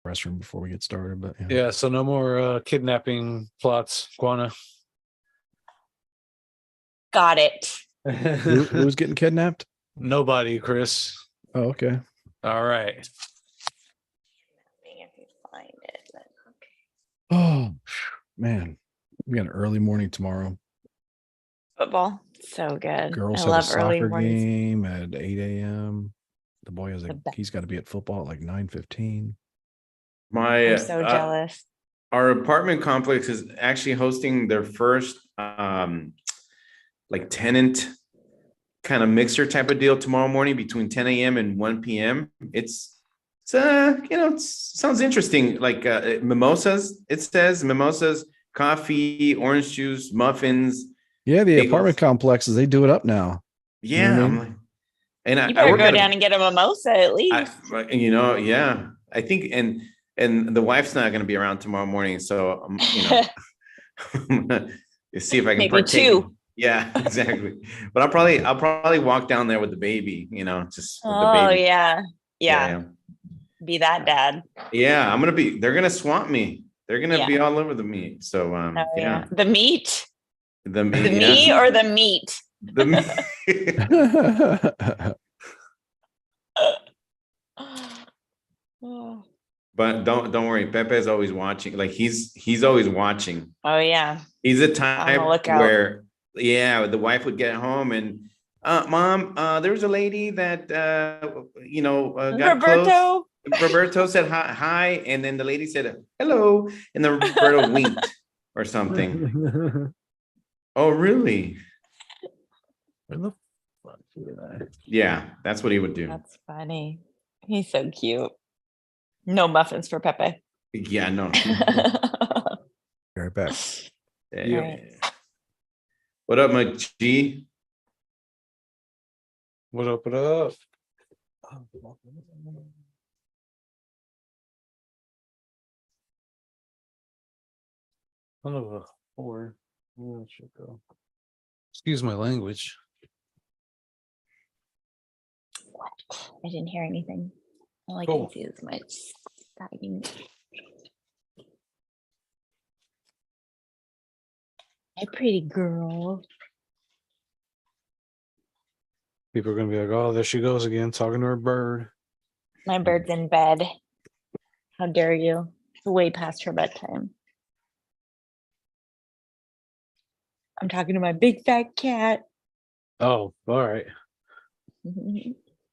restroom before we get started, but Yeah, so no more kidnapping plots, Guana. Got it. Who's getting kidnapped? Nobody, Chris. Oh, okay. All right. If you find it, but okay. Oh man, we got an early morning tomorrow. Football, so good. Girls I have a love early soccer mornings. game at 8 a.m. The boy has The best. he's got to be at football at like 9:15. My I'm so jealous. our apartment complex is actually hosting their first like tenant kind of mixer type of deal tomorrow morning between 10 a.m. and 1 p.m. It's it sounds interesting. Like mimosas, it says mimosas, coffee, orange juice, muffins. Yeah, the bagels. apartment complexes, they do it up now. Yeah, You know what I I'm mean? like, and You better work go at down and get a mimosa at least. yeah. I think and the wife's not going to be around tomorrow morning, so see if I can Maybe partake. two. Yeah, exactly. But I'll probably walk down there with the baby, just with the Oh baby. yeah. Be that dad. Yeah, they're gonna swamp me. They're gonna be all over the meat. So yeah. The meat. The meat or the meat. The meat. Oh But don't worry, Pepe's always watching. Like he's always watching. yeah. He's a type lookout. where the wife would get home and mom, there was a lady that got close. Roberto said hi, and then the lady said hello, and then Roberto winked or something. Oh, really? Where the fuck did I? Yeah, that's what he would do. That's funny. He's so cute. No muffins for Pepe. Yeah, no. Be right back. Yeah. Right. What up, my G? What up? What up? Son of a whore. Where it should go. Excuse my language. What? I didn't hear anything. All I Cool. can see is my sagging. Hey, pretty girl. People are gonna be like, "Oh, there she goes again, talking to her bird." My bird's in bed. How dare you? It's way past her bedtime. I'm talking to my big fat cat. Oh, all right.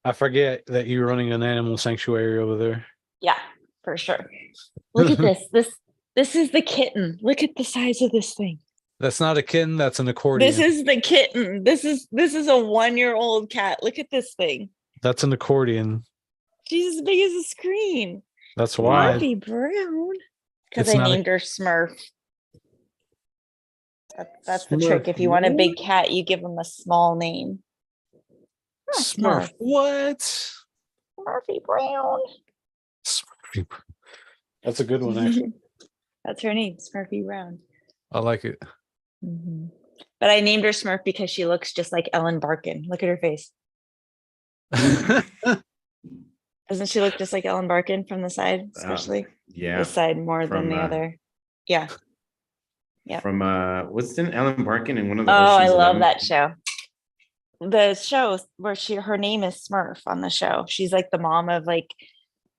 I forget that you're running an animal sanctuary over there. Yeah, for sure. Look at this. This is the kitten. Look at the size of this thing. That's not a kitten. That's an accordion. This is the kitten. This is a 1-year-old cat. Look at this thing. That's an accordion. She's as big as a screen. That's why. Smurfy Brown. Because It's I not a- named her Smurf. That's the Smurf. trick. If you want a big cat, you give them a small name. Ah, Smurf. What? Smurfy Brown. Smurfy. That's a good one, actually. That's her name, Smurfy Brown. I like it. Mhm. But I named her Smurf because she looks just like Ellen Barkin. Look at her face. Doesn't she look just like Ellen Barkin from the side, especially Yeah. this side more than From, the other? Yeah. Yeah. From what's in Ellen Barkin in one of the Oh, I Ocean's love 11? that show. The show where her name is Smurf on the show. She's like the mom of like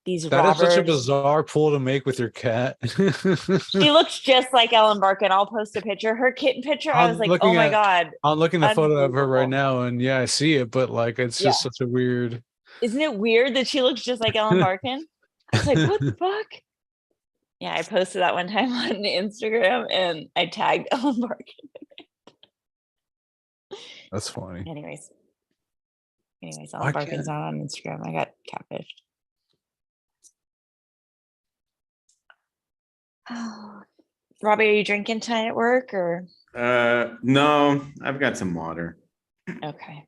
these That is robbers. such a bizarre pull to make with your cat. She looks just like Ellen Barkin. I'll post a picture. Her kitten picture. I I'm was like, looking oh my at- God. I'm looking at a photo of her right Unbelievable. now, and yeah, I see it, but like it's just such a weird. Isn't it weird that she looks just like Ellen Barkin? I was like, what the fuck? Yeah, I posted that one time on Instagram and I tagged Ellen Barkin. That's funny. Anyways, Why Ellen can't- Barkin's not on Instagram. I got catfished. Robbie, are you drinking tonight at work or? No, I've got some water. Okay.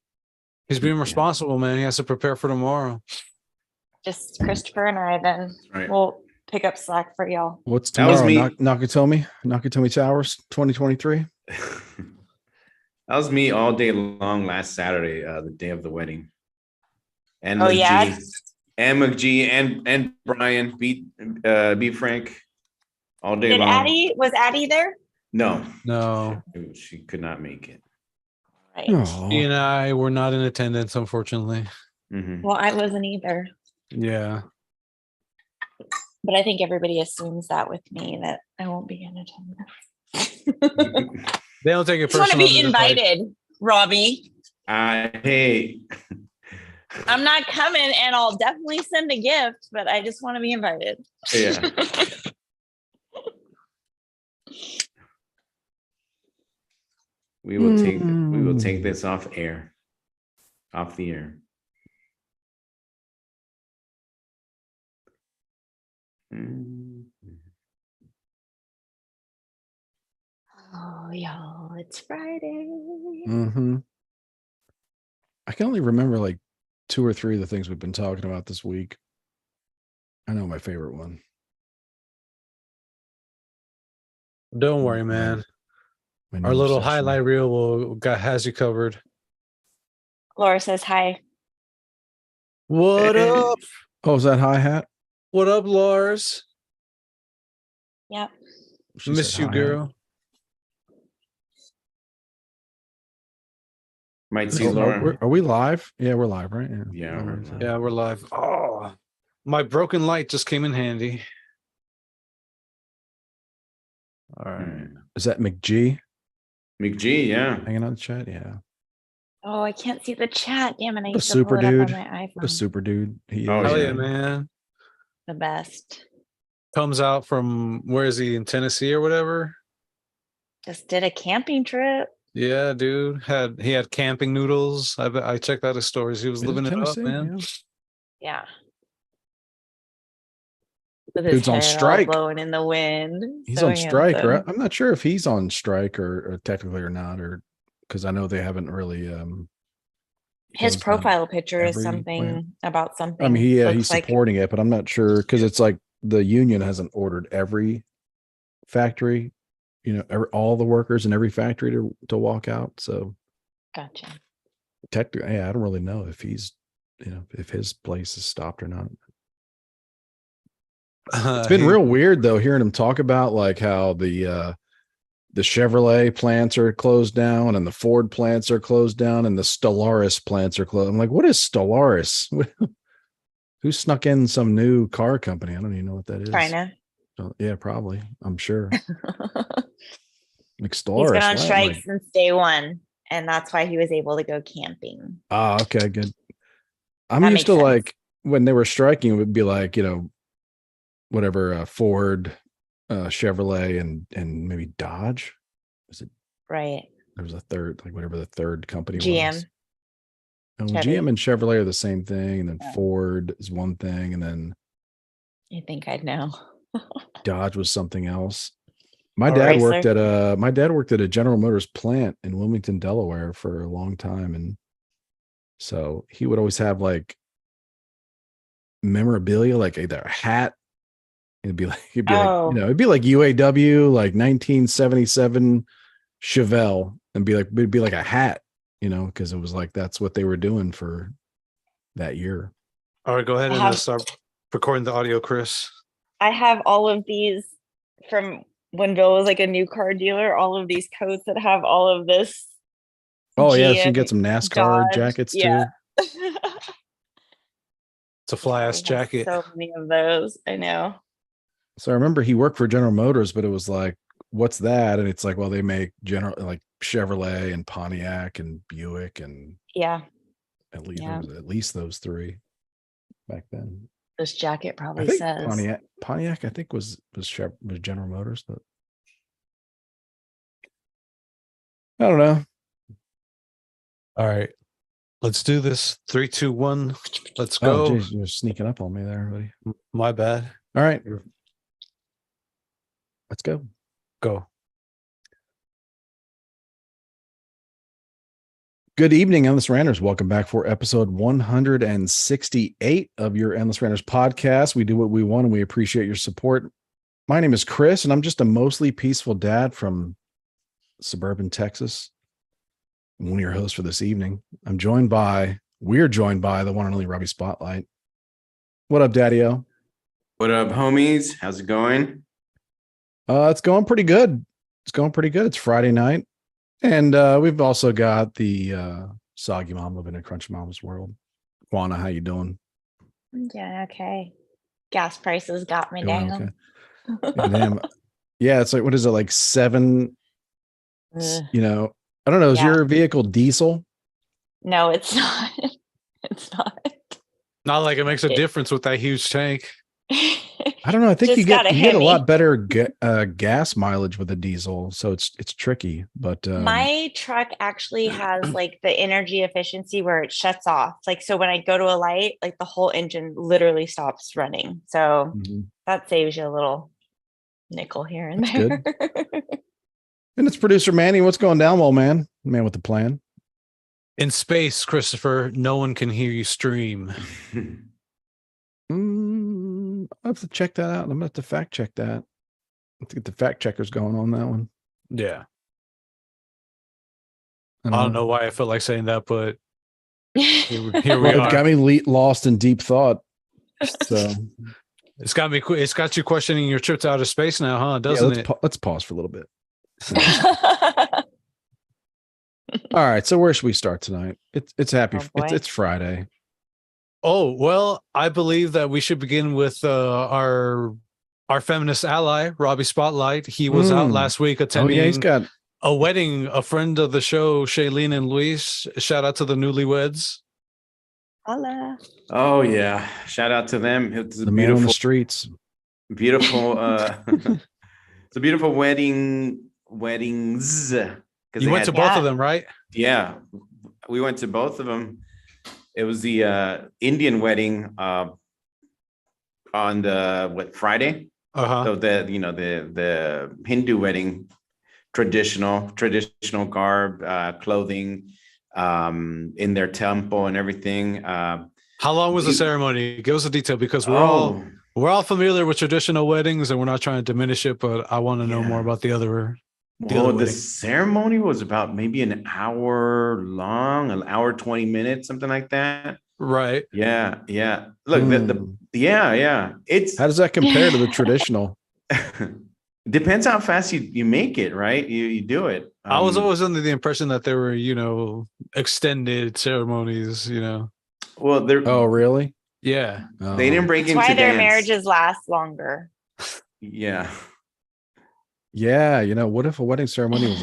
He's being responsible, man. He has to prepare for tomorrow. Just Christopher and I then. Right. We'll pick up slack for y'all. What's That was tomorrow? me. Nakatomi Towers 2023. That was me all day long last Saturday, the day of the wedding. And Oh, the yeah? G. and McGee and Brian beat Frank all day Did long. Was Addie there? No, No, she could not make it. Right. Oh, he and I were not in attendance, unfortunately. Mhm. Well, I wasn't either. Yeah. But I think everybody assumes that with me that I won't be in attendance. They don't take it I just want to personal. be invited, Robbie. Hey, I'm not coming, and I'll definitely send a gift, but I just want to be invited. yeah. We will take this off the air. Oh, y'all, it's Friday. I can only remember like 2 or 3 of the things we've been talking about this week. I know my favorite one. Don't worry, man. My Our new little obsession. highlight reel has you covered. Laura says hi. What up? Oh, is that hi-hat? What up, Lars? Yep. She Miss said you, hi-hat. girl. Might see Oh, Laura. are we live? Yeah, we're live, right? Yeah, Oh, we're it's, live. Yeah, we're live. Oh, my broken light just came in handy. All right. Is that McGee McGee, yeah. hanging out in the chat? Yeah. Oh, I can't see the chat. Damn it. I What a used to super pull it up dude. on my What a iPhone. super dude he Oh, is. Hell yeah. yeah, man. The best. Comes out from, where is he, in Tennessee or whatever? Just did a camping trip. Yeah, dude. He had camping noodles. I checked out his stories. He was Is it living it up, Tennessee? man. Yeah. With his Dude's on head strike. all blowing in the wind. He's So on strike, handsome. right? I'm not sure if he's on strike or technically or not, or because I know they haven't really. His closed down profile picture is every something plant. about something. I mean, Looks he's like supporting it, but I'm not sure because it's like the union hasn't ordered every factory, all the workers in every factory to walk out. So gotcha. technically, yeah, I don't really know if he's, if his place is stopped or not. It's been real weird though, hearing him talk about like how the Chevrolet plants are closed down and the Ford plants are closed down and the Stellaris plants are closed. I'm like, what is Stellaris? Who snuck in some new car company? I don't even know what that is. China. Yeah, probably. I'm sure. Like He's Stellaris. been on what? strike Like, since day one, and that's why he was able to go camping. okay, good. I'm That used makes to sense. like when they were striking, it would be like, whatever, Ford, Chevrolet, and maybe Dodge. Was it? Right. There was a third, like whatever the third company GM. was. Oh, Chevy. GM and Chevrolet are the same thing, and then Oh. Ford is one thing, and then You think I'd know? Dodge was something else. My Or dad Chrysler. worked at a General Motors plant in Wilmington, Delaware for a long time, and so he would always have like memorabilia, like either a hat. It'd be like Oh. it'd be like UAW, like 1977 Chevelle, and it'd be like a hat, because it was like that's what they were doing for that year. All right, go ahead and start recording the audio, Chris. I have all of these from when Bill was like a new car dealer, all of these coats that have all of this. Oh, yeah, so you GM can get some NASCAR Dodge. jackets Yeah. too. It's a fly ass We have jacket. So many of those. I know. So I remember he worked for General Motors, but it was like, what's that? And it's like, well, they make like Chevrolet and Pontiac and Buick and Yeah. at least Yeah. there was at least those three back then. This jacket I probably think says Pontiac I think was General Motors, but I don't know. All right, let's do this. 3, 2, 1. Let's Oh, go. geez, you're sneaking up on me there, buddy. My bad. All right, let's go. Go. Good evening, Endless Ranters. Welcome back for episode 168 of your Endless Ranters podcast. We do what we want and we appreciate your support. My name is Chris, and I'm just a mostly peaceful dad from suburban Texas. I'm one of your hosts for this evening. We're joined by the one and only Robbie Spotlight. What up, Daddy-O? What up, homies? How's it going? It's going pretty good. It's going pretty good. It's Friday night. And we've also got the Soggy Mom living in Crunch Mom's world. Juana, how you doing? Yeah, okay. Gas prices got me Doing down. okay. Damn. Yeah, it's like, what is it, like 7? Ugh. You know, I don't know. Is Yeah. your vehicle diesel? No, it's not. It's not. Not like it makes a difference with that huge tank. I don't know. I think Just you got get a you get a Hemi. lot better gas mileage with a diesel, so it's tricky. But My truck actually has like the energy efficiency where it shuts off. Like, so when I go to a light, like the whole engine literally stops running. So mhm. that saves you a little nickel here and That's there. And it's producer Manny. What's going down, old man? Man with the plan. In space, Christopher, no one can hear you stream. I have to check that out. I'm gonna have to fact check that. Let's get the fact checkers going on that one. Yeah. I I don't know why I felt like saying that, but here we Well, are. it got me lost in deep thought. So It's got you questioning your trip to outer space now, huh? yeah, Doesn't it? let's pause for a little bit. All right. So where should we start tonight? It's happy. Oh, boy. It's Friday. Oh, well, I believe that we should begin with our feminist ally, Robbie Spotlight. He was out last week Oh attending yeah, he's got a wedding, a friend of the show, Shailene and Luis. Shout out to the newlyweds. Holla. Oh yeah, shout out to them. It's a the man on the beautiful, streets. beautiful. It's a beautiful weddings. You went to both of them, right? Yeah, we went to both of them. It was the Indian wedding on the Friday. Uh-huh. So the Hindu wedding, traditional garb, clothing, in their temple and everything. How long was the ceremony? Give us a detail, because we're all familiar with traditional weddings and we're not trying to diminish it, but I want to know more about the other. The ceremony was about maybe an hour long, an hour 20 minutes, something like that. Right. Yeah. Look, it's How does that compare to the traditional? depends how fast you make it, right? You do it. I was always under the impression that there were, extended ceremonies, Well, Oh, really? Yeah. they didn't break That's into why their dance. marriages last longer. Yeah. Yeah, what if a wedding ceremony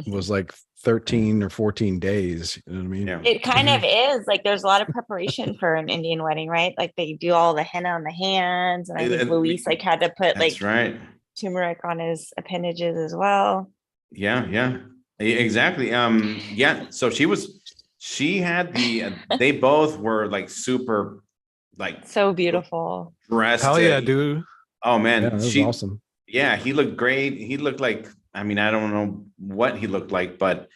was like 13 or 14 days? You know what I mean? Yeah. It kind of is. Like, there's a lot of preparation for an Indian wedding, right? Like, they do all the henna on the hands, and I think Luis had to put That's right. turmeric on his appendages as well. Yeah, exactly. So she had they both were like super, like So beautiful. dressed. Hell yeah, dude. Oh man, Yeah, that was awesome. Yeah, he looked great. He looked like, I don't know what he looked like, but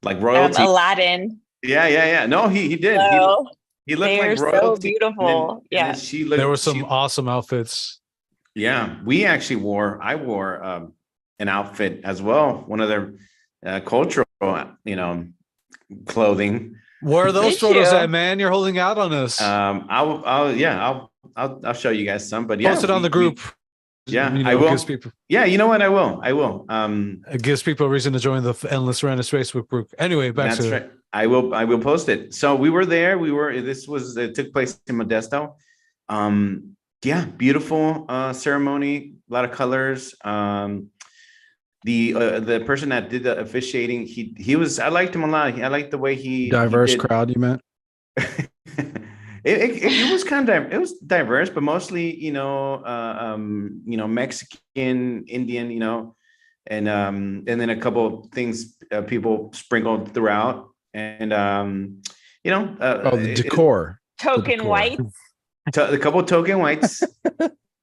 like royalty. Aladdin. Yeah. No, he did. So He looked they're like royalty. so beautiful. And then she looked. There were some awesome outfits. Yeah, I wore an outfit as well. One of their cultural, clothing. Where are those Did photos you? at, man? You're holding out on us. I'll show you guys some, but yeah, Post it on the group. I will. Gives people, you know what? I will. it gives people a reason to join the Endless Ranters Facebook group. Anyway, back to right. I will post it. So we were there. It took place in Modesto. Beautiful ceremony, a lot of colors. The person that did the officiating, I liked him a lot. I liked the way Diverse crowd, you meant? It was kind of, it was diverse, but mostly, Mexican, Indian, and then a couple of things people sprinkled throughout, and the decor. Token whites. A couple of token whites.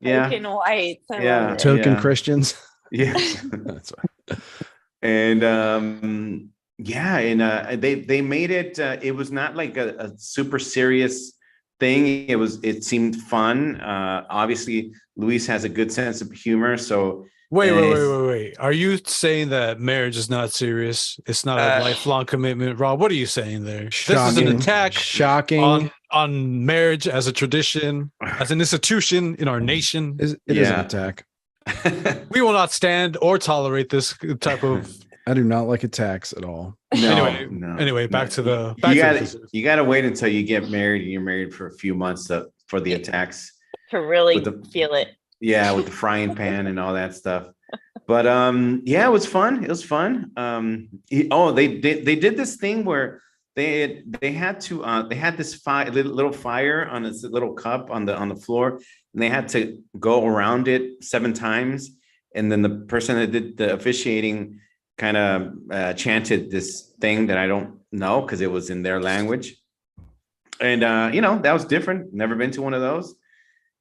Yeah. Token whites. I Yeah. love it. Token Christians. Yeah. That's right. And they made it. It was not like a super serious thing. It seemed fun. Obviously, Luis has a good sense of humor. So wait. Are you saying that marriage is not serious? It's not a lifelong commitment, Rob? What are you saying there? Shocking, this is an attack shocking on marriage as a tradition, as an institution in our nation. It is an attack. We will not stand or tolerate this type of. I do not like attacks at all. Anyway, back to the. You got to wait until you get married, and you're married for a few months for the attacks to really feel it. Yeah, with the frying pan and all that stuff. But yeah, it was fun. It was fun. They did this thing where they had this little fire on this little cup on the floor, and they had to go around it 7 times, and then the person that did the officiating kind of chanted this thing that I don't know because it was in their language, and that was different. Never been to one of those.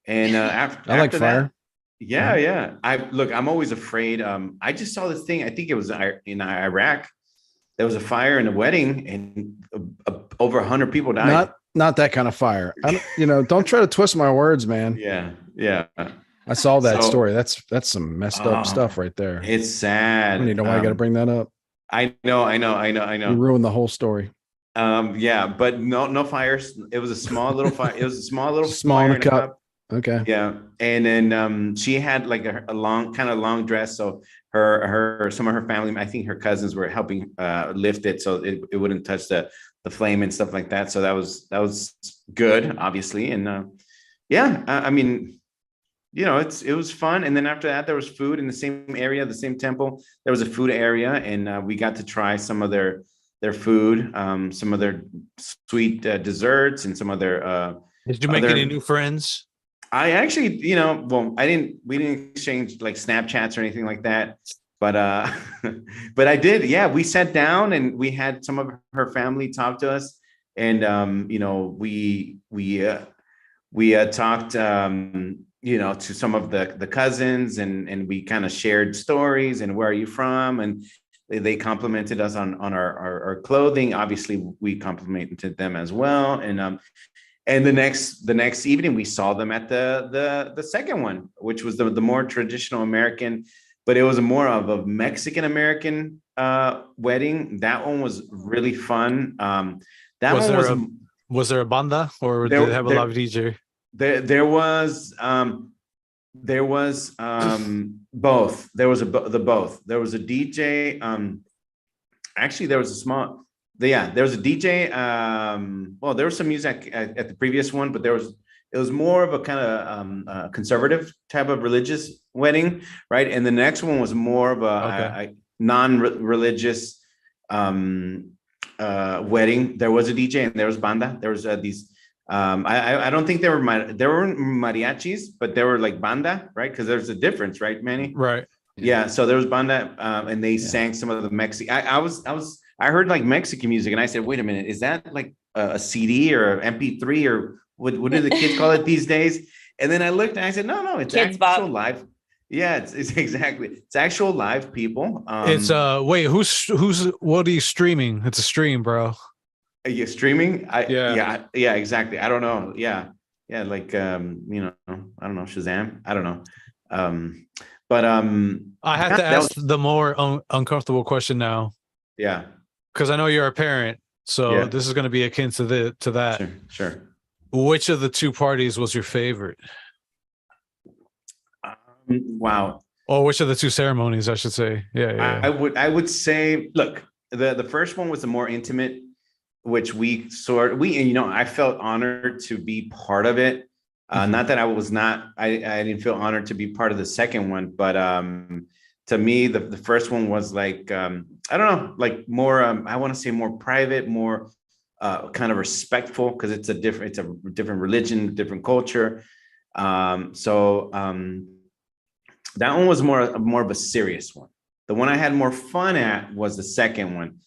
And after I like fire. Yeah. I'm always afraid. I just saw this thing. I think it was in Iraq. There was a fire in a wedding, and over 100 people died. Not that kind of fire. Don't try to twist my words, man. Yeah. I saw that story. That's some messed up stuff right there. It's sad. I don't even know why I got to bring that up. I know. You ruined the whole story. Yeah, but no fires. It was a small little fire. It was a small little small fire in a cup. Okay. Yeah, and then she had like a long dress, so some of her family, I think her cousins were helping lift it so it wouldn't touch the flame and stuff like that. So that was good, obviously, and I mean, it was fun. And then after that, there was food in the same area, the same temple. There was a food area, and we got to try some of their food, some of their sweet desserts, and some of their. Did you make any new friends? I actually, we didn't exchange like Snapchats or anything like that, but I did. Yeah, we sat down and we had some of her family talk to us, and we talked, to some of the cousins, and we kind of shared stories and where are you from, and they complimented us on our clothing. Obviously, we complimented them as well, and the next evening, we saw them at the second one, which was the more traditional American, but it was more of a Mexican American wedding. That one was really fun. Was there a banda, or did they have a live DJ? There was both. There was both. There was a DJ. Actually, there was a small. There was a DJ. There was some music at the previous one, but it was more of a kind of conservative type of religious wedding, right? And the next one was more of a non-religious wedding. There was a DJ and there was banda. There was these. I don't think there weren't mariachis, but there were like banda, right? Because there's a difference, right, Manny? Right. Yeah. So there was banda, and they sang some of the Mexican. I heard like Mexican music, and I said, "Wait a minute, is that like a CD or an MP3 or what do the kids call it these days?" And then I looked and I said, "No, it's Kids actual live." Yeah, it's exactly. It's actual live people. It's wait, who's what are you streaming? It's a stream, bro. Are you streaming? Yeah, exactly. I don't know. Yeah, like I don't know, Shazam. I don't know. But I have to ask the more uncomfortable question now. Yeah. Because I know you're a parent, so this is going to be akin to that. Sure. Which of the two parties was your favorite? Wow. Or which of the two ceremonies, I should say? Yeah. I would say, look, the first one was the more intimate, which I felt honored to be part of it. Not that I didn't feel honored to be part of the second one, but to me, the first one was like, I don't know, like more, I want to say more private, more kind of respectful, because it's a different religion, different culture. So that one was more of a serious one. The one I had more fun at was the second one.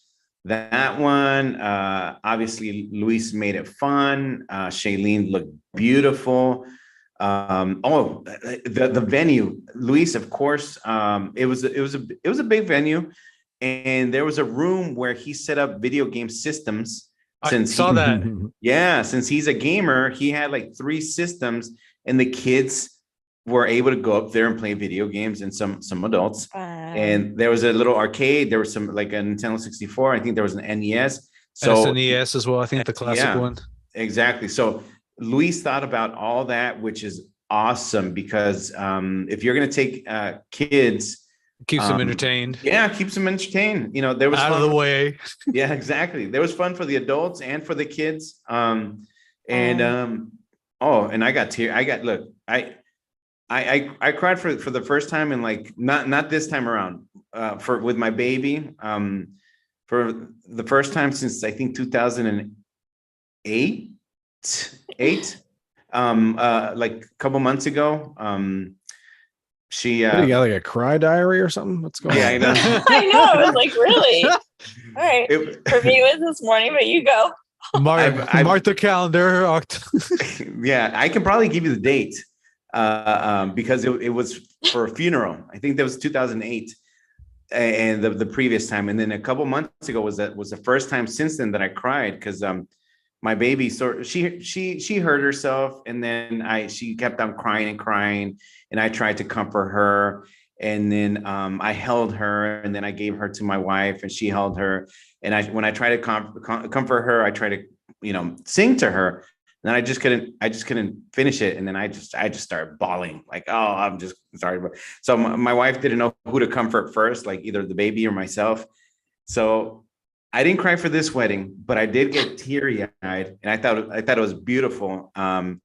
That one, obviously, Luis made it fun. Shailene looked beautiful. The venue, Luis, of course, it was a big venue, and there was a room where he set up video game systems. Since he's a gamer, he had like 3 systems, and the kids were able to go up there and play video games, and some adults. And there was a little arcade. There was some like a Nintendo 64. I think there was an NES. So SNES as well. I think the classic one. exactly. So Luis thought about all that, which is awesome because if you're going to take kids, Keeps them entertained. Yeah, keeps them entertained. You know, there was out of the way. Yeah, exactly. There was fun for the adults and for the kids. And I got tear. I got look. I cried for the first time in like not this time around. For with my baby. For the first time since I think 2008. Like a couple months ago. She What, you got like a cry diary or something? What's going yeah, on? I know. I know. I was like, really? All right. For me, it was this morning, but you go. Mark the calendar. Yeah, I can probably give you the date because it was for a funeral. I think that was 2008, and the previous time, and then a couple months ago was the first time since then that I cried because my baby she hurt herself, and then she kept on crying, and I tried to comfort her, and then I held her, and then I gave her to my wife, and she held her, and when I tried to comfort her, I tried to sing to her, and I just couldn't finish it, and then I just started bawling like, oh, I'm just sorry. So my wife didn't know who to comfort first, like either the baby or myself. So I didn't cry for this wedding, but I did get teary-eyed, and I thought it was beautiful. And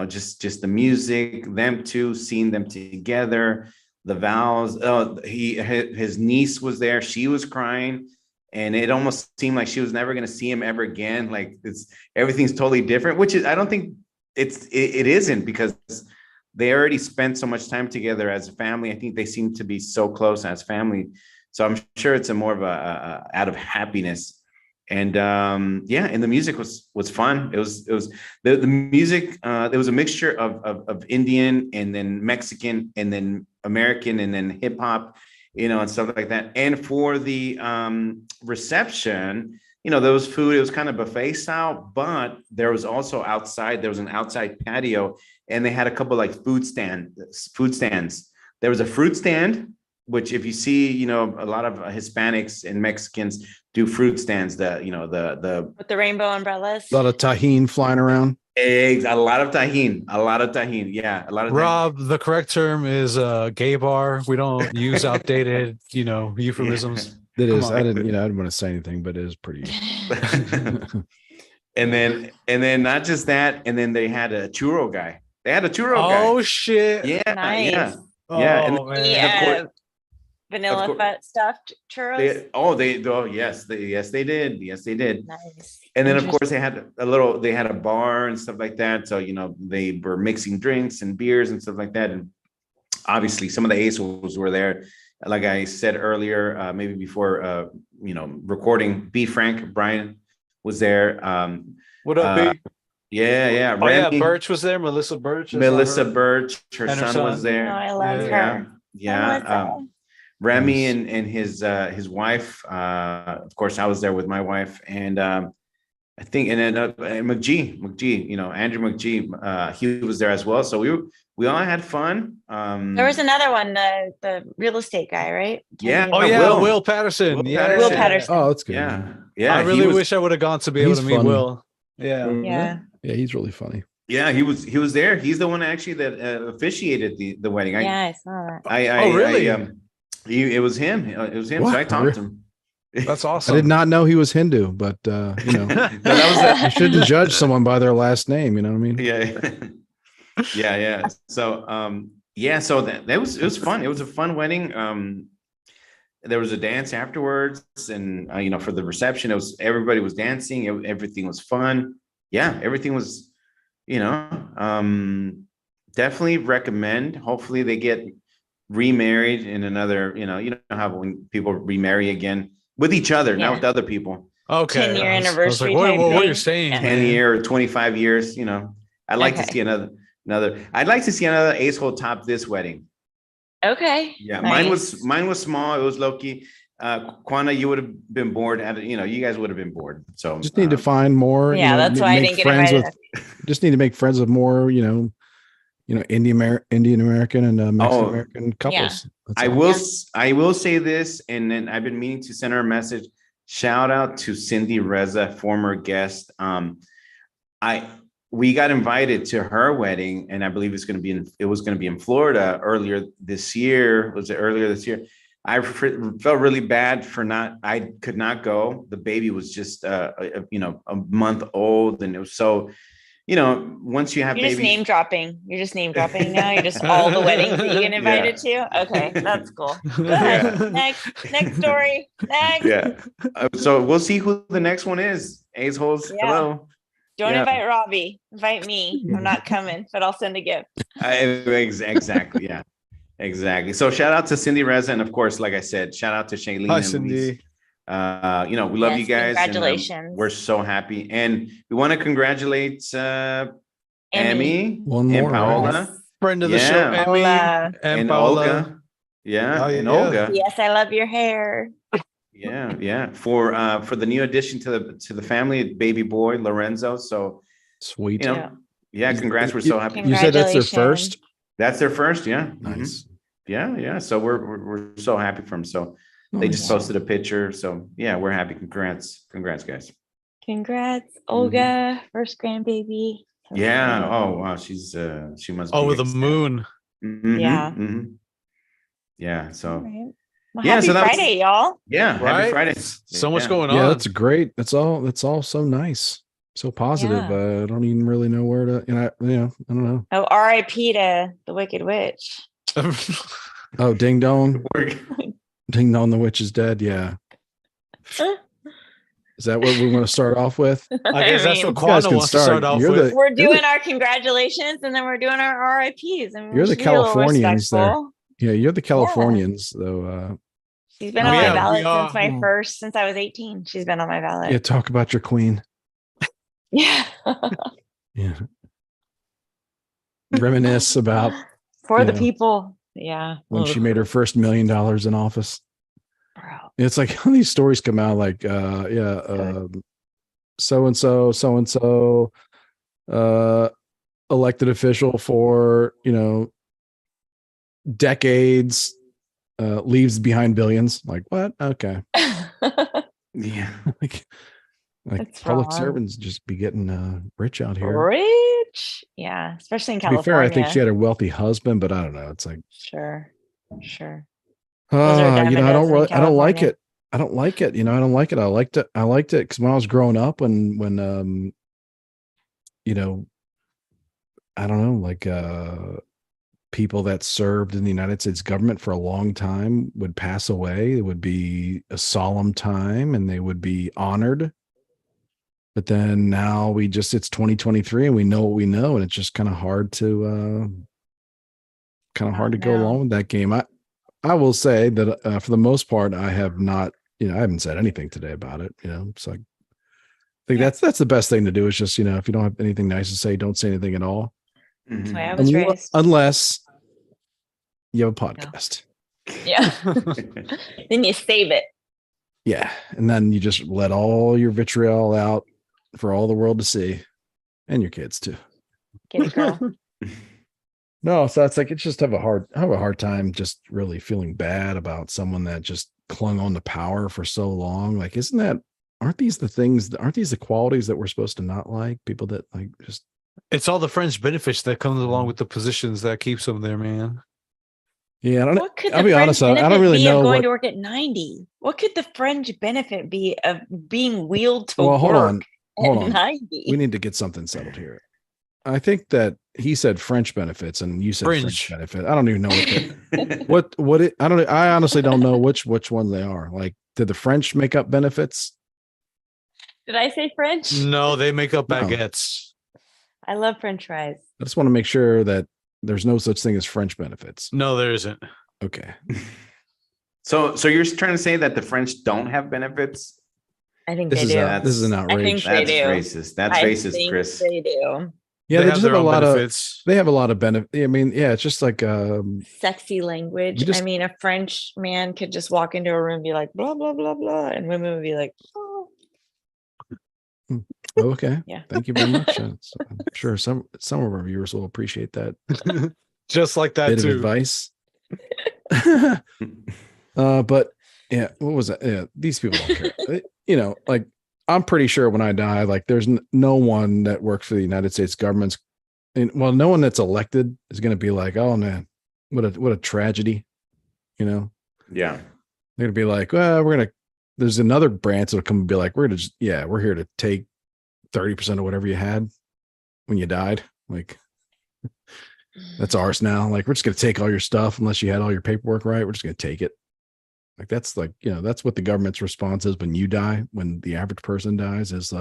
just the music, them two, seeing them together, the vows. Oh, his niece was there; she was crying, and it almost seemed like she was never going to see him ever again. Like everything's totally different, which is I don't think it isn't, because they already spent so much time together as a family. I think they seem to be so close as family. So I'm sure it's a more of a out of happiness, and and the music was fun. It was the music. There was a mixture of Indian and then Mexican and then American and then hip hop, and stuff like that. And for the reception, there was food. It was kind of buffet style, but there was also outside. There was an outside patio, and they had a couple like food stands. There was a fruit stand, which if you see, a lot of Hispanics and Mexicans do fruit stands, with the rainbow umbrellas. A lot of tahini flying around. Eggs, a lot of tahini. Yeah, a lot of Rob, the correct term is gay bar. We don't use outdated, euphemisms. It is. I didn't want to say anything, but it is pretty. and then not just that, and then they had a churro guy. Oh shit! Yeah, nice. Yeah. Oh, Yeah, and vanilla fat stuffed churros. Yes, they did. Nice. And then of course they had a bar and stuff like that. So they were mixing drinks and beers and stuff like that. And obviously some of the ASOs were there. Like I said earlier, maybe before recording, B. Frank Brian was there. What up, B? Yeah. Oh, yeah, Birch was there. Melissa Birch. Her son was there. Oh, I love her. Yeah. Remy and his wife. Of course, I was there with my wife, and I think, and then McGee, Andrew McGee, he was there as well. So we all had fun. There was another one, the real estate guy, right? Yeah. Oh yeah, Will Patterson. Will Patterson. Oh, that's good. Yeah. I really wish I would have gone to be able to meet funny. Will. Yeah. Yeah. Yeah, he's really funny. Yeah, he was there. He's the one actually that officiated the wedding. I saw that. Really? It was him. What? So I talked to him. That's awesome. I did not know he was Hindu, but you shouldn't judge someone by their last name. You know what I mean? Yeah. So so it was fun. It was a fun wedding. There was a dance afterwards, and for the reception, everybody was dancing. Everything was fun. Yeah, everything was, definitely recommend. Hopefully they get remarried in another, you know how when people remarry again with each other, not with other people. Okay. 10-year anniversary. What you're saying? 10-year or 25 years, I'd like to see another. I'd like to see another ace hole top this wedding. Okay. Yeah, nice. mine was small. It was low key. Quana, you would have been bored. You guys would have been bored. So just need to find more. Yeah, that's why I didn't get invited. Just need to make friends with more. Indian American and Mexican American couples. Yeah. I will say this, and then I've been meaning to send her a message. Shout out to Cindy Reza, former guest. we got invited to her wedding, and I believe it was going to be in Florida earlier this year. Was it earlier this year? I felt really bad I could not go. The baby was just, a month old, and it was so, once you have You're babies. just name dropping. You're just name dropping now. You're just all the weddings that you get invited to. Okay, that's cool. Go ahead. Next story. Next. Yeah. So we'll see who the next one is. Ace Holes. Yeah. Hello. Don't invite Robbie. Invite me. I'm not coming, but I'll send a gift. Exactly. Yeah. Exactly. So shout out to Cindy Reza, and of course, like I said, shout out to Shailene. Hi, and Cindy. Luis. We love you guys. Congratulations. And, we're so happy, and we want to congratulate Emmy One more, and Paola, right? Friend of the show, Emmy Paola. and Paola. Olga. Yeah, Oh, and yeah. Olga. Yes, I love your hair. Yeah. For the new addition to the family, baby boy Lorenzo. So Sweet. Congrats. We're so happy. You said that's their first? That's their first, yeah. Nice. Yeah. So we're so happy for them. So they just posted a picture. So yeah, we're happy. Congrats, guys. Congrats, Olga, first grandbaby. Yeah. Oh wow, she must. Oh, be with the ecstatic. moon. Yeah. Yeah. So. All right. Well, Yeah, happy so that was- Friday, y'all. Yeah. Right? Happy Friday. So much going Yeah, on. that's great. That's all so nice. So positive. Yeah. I don't even really know where to, I don't know. Oh, R.I.P. to the Wicked Witch. Oh, Ding Dong. Ding Dong, the witch is dead. Yeah. Is that what we want to start off with? I guess that's mean, what you guys Quana can wants to start off You're with. We're doing our congratulations and then we're doing our R.I.Ps. I mean, You're we the should be a little Californians there. respectful. Yeah, you're the Californians, though. She's been Oh, on yeah, my ballot we are. since I was 18. She's been on my ballot. Yeah, talk about your queen. Yeah. Yeah. Reminisce about For the Yeah. people. Yeah. when Ugh. she made her first $1 million in office. Bro. It's like how these stories come out like so and so elected official for decades leaves behind billions. Like what? Okay. Yeah. like That's public wrong. servants just be getting rich out here. Rich. Yeah. Especially in To be California. fair, I think she had a wealthy husband, but I don't know. It's like Sure. Those are I dime a don't dozen in really, I don't like California. it. I don't like it. I don't like it. I liked it because when I was growing up, when I don't know, like people that served in the United States government for a long time would pass away. It would be a solemn time and they would be honored. But then now it's 2023 and we know what we know, and it's just kind of hard to go along with that game. I will say that for the most part, I have not, I haven't said anything today about it. It's like, I think that's the best thing to do is just, if you don't have anything nice to say, don't say anything at all. That's the way I was raised. Unless you have a podcast. Yeah. Then you save it. Yeah. And then you just let all your vitriol out for all the world to see, and your kids too. Get it, girl. No, so it's like it's just have a hard time just really feeling bad about someone that just clung on to power for so long. Like, aren't these the qualities that we're supposed to not like? People that like just It's all the fringe benefits that comes along with the positions that keeps them there, man. Yeah, I don't know. What could I'll the be honest, fringe I don't benefit really be know of going what- to work at 90? What could the fringe benefit be of being wheeled to Well, work hold on. at 90? We need to get something settled here. I think that he said French benefits and you said French benefit. I don't even know I honestly don't know which ones they are. Like, did the French make up benefits? Did I say French? No, they make up No. baguettes. I love French fries. I just want to make sure that there's no such thing as French benefits. No, there isn't. Okay. So you're trying to say that the French don't have benefits? I think This they is do. this is an I outrage. think they That's do. racist. That's I racist, think Chris. They do. Yeah, they have just their have a own lot benefits. they have a lot of benefit. I mean, yeah, it's just like Sexy language. You just- I mean, a French man could just walk into a room and be like, blah, blah, blah, blah. And women would be like, oh. okay. Yeah. Thank you very much. I'm sure some of our viewers will appreciate that Just like that bit of too. advice. But yeah, what was that? Yeah, these people don't care. Like I'm pretty sure when I die, like there's no one that works for the United States government's, well, no one that's elected is going to be like, oh man, what a tragedy, you know? Yeah. They're going to be like, well, there's another branch that'll come and be like, we're here to take 30% of whatever you had when you died. Like, that's ours now. Like, we're just going to take all your stuff unless you had all your paperwork right. We're just going to take it. Like, that's like, that's what the government's response is when you die, when the average person dies is,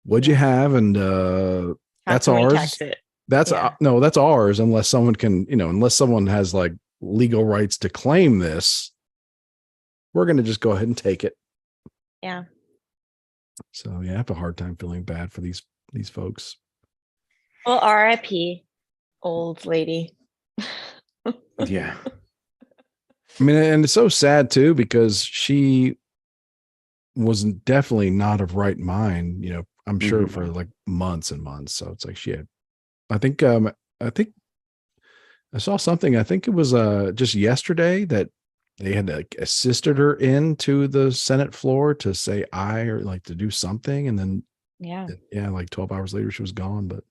what'd you have? And, that's ours. That's no, that's ours. Unless someone can, unless someone has like legal rights to claim this, we're going to just go ahead and take it. Yeah. So yeah, I have a hard time feeling bad for these folks. Well, RIP, old lady. Yeah. I mean, and it's so sad too, because she was definitely not of right mind, I'm sure for like months and months. So it's like I think I saw something, I think it was just yesterday, that they had like assisted her into the Senate floor to say aye or like to do something. And then, like 12 hours later, she was gone. But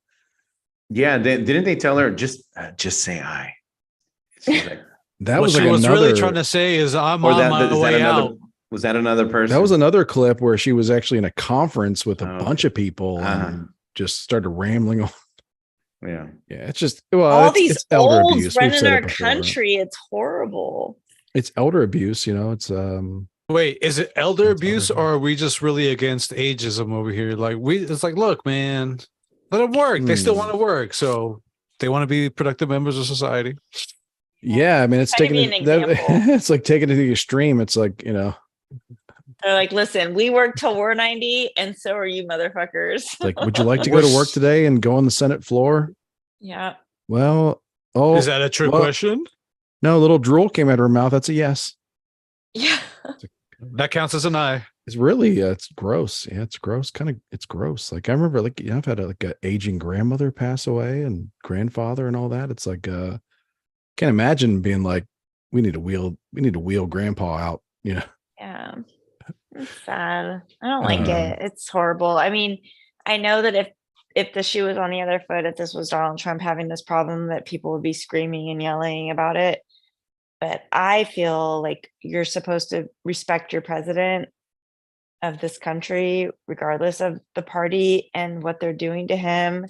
yeah, didn't they tell her just say aye? Like, that what was she like was another, really trying to say is I'm on my way out. Was that another person? That was another clip where she was actually in a conference with a bunch of people and just started rambling on. Yeah. Yeah. It's just, all these it's elder olds abuse. running our country. It's horrible. It's elder abuse, it's Wait, is it elder abuse or are we just really against ageism over here? Like it's like, look, man, let them work. They still want to work. So they want to be productive members of society. Yeah. I mean, it's it's like taking it to the extreme. It's like, they're like, listen, we work till we're 90 and so are you motherfuckers. Like, would you like to go to work today and go on the Senate floor? Yeah. Well, is that a trick question? No, a little drool came out of her mouth. That's a yes. Yeah. That counts as an aye. It's really, it's gross. Yeah, it's gross. It's gross. Like I remember, like, I've had a aging grandmother pass away and grandfather and all that. It's like, can't imagine being like, we need to wheel grandpa out. Yeah. It's sad. I don't like it. It's horrible. I mean, I know that if the shoe was on the other foot, if this was Donald Trump having this problem, that people would be screaming and yelling about it. But I feel like you're supposed to respect your president of this country, regardless of the party and what they're doing to him.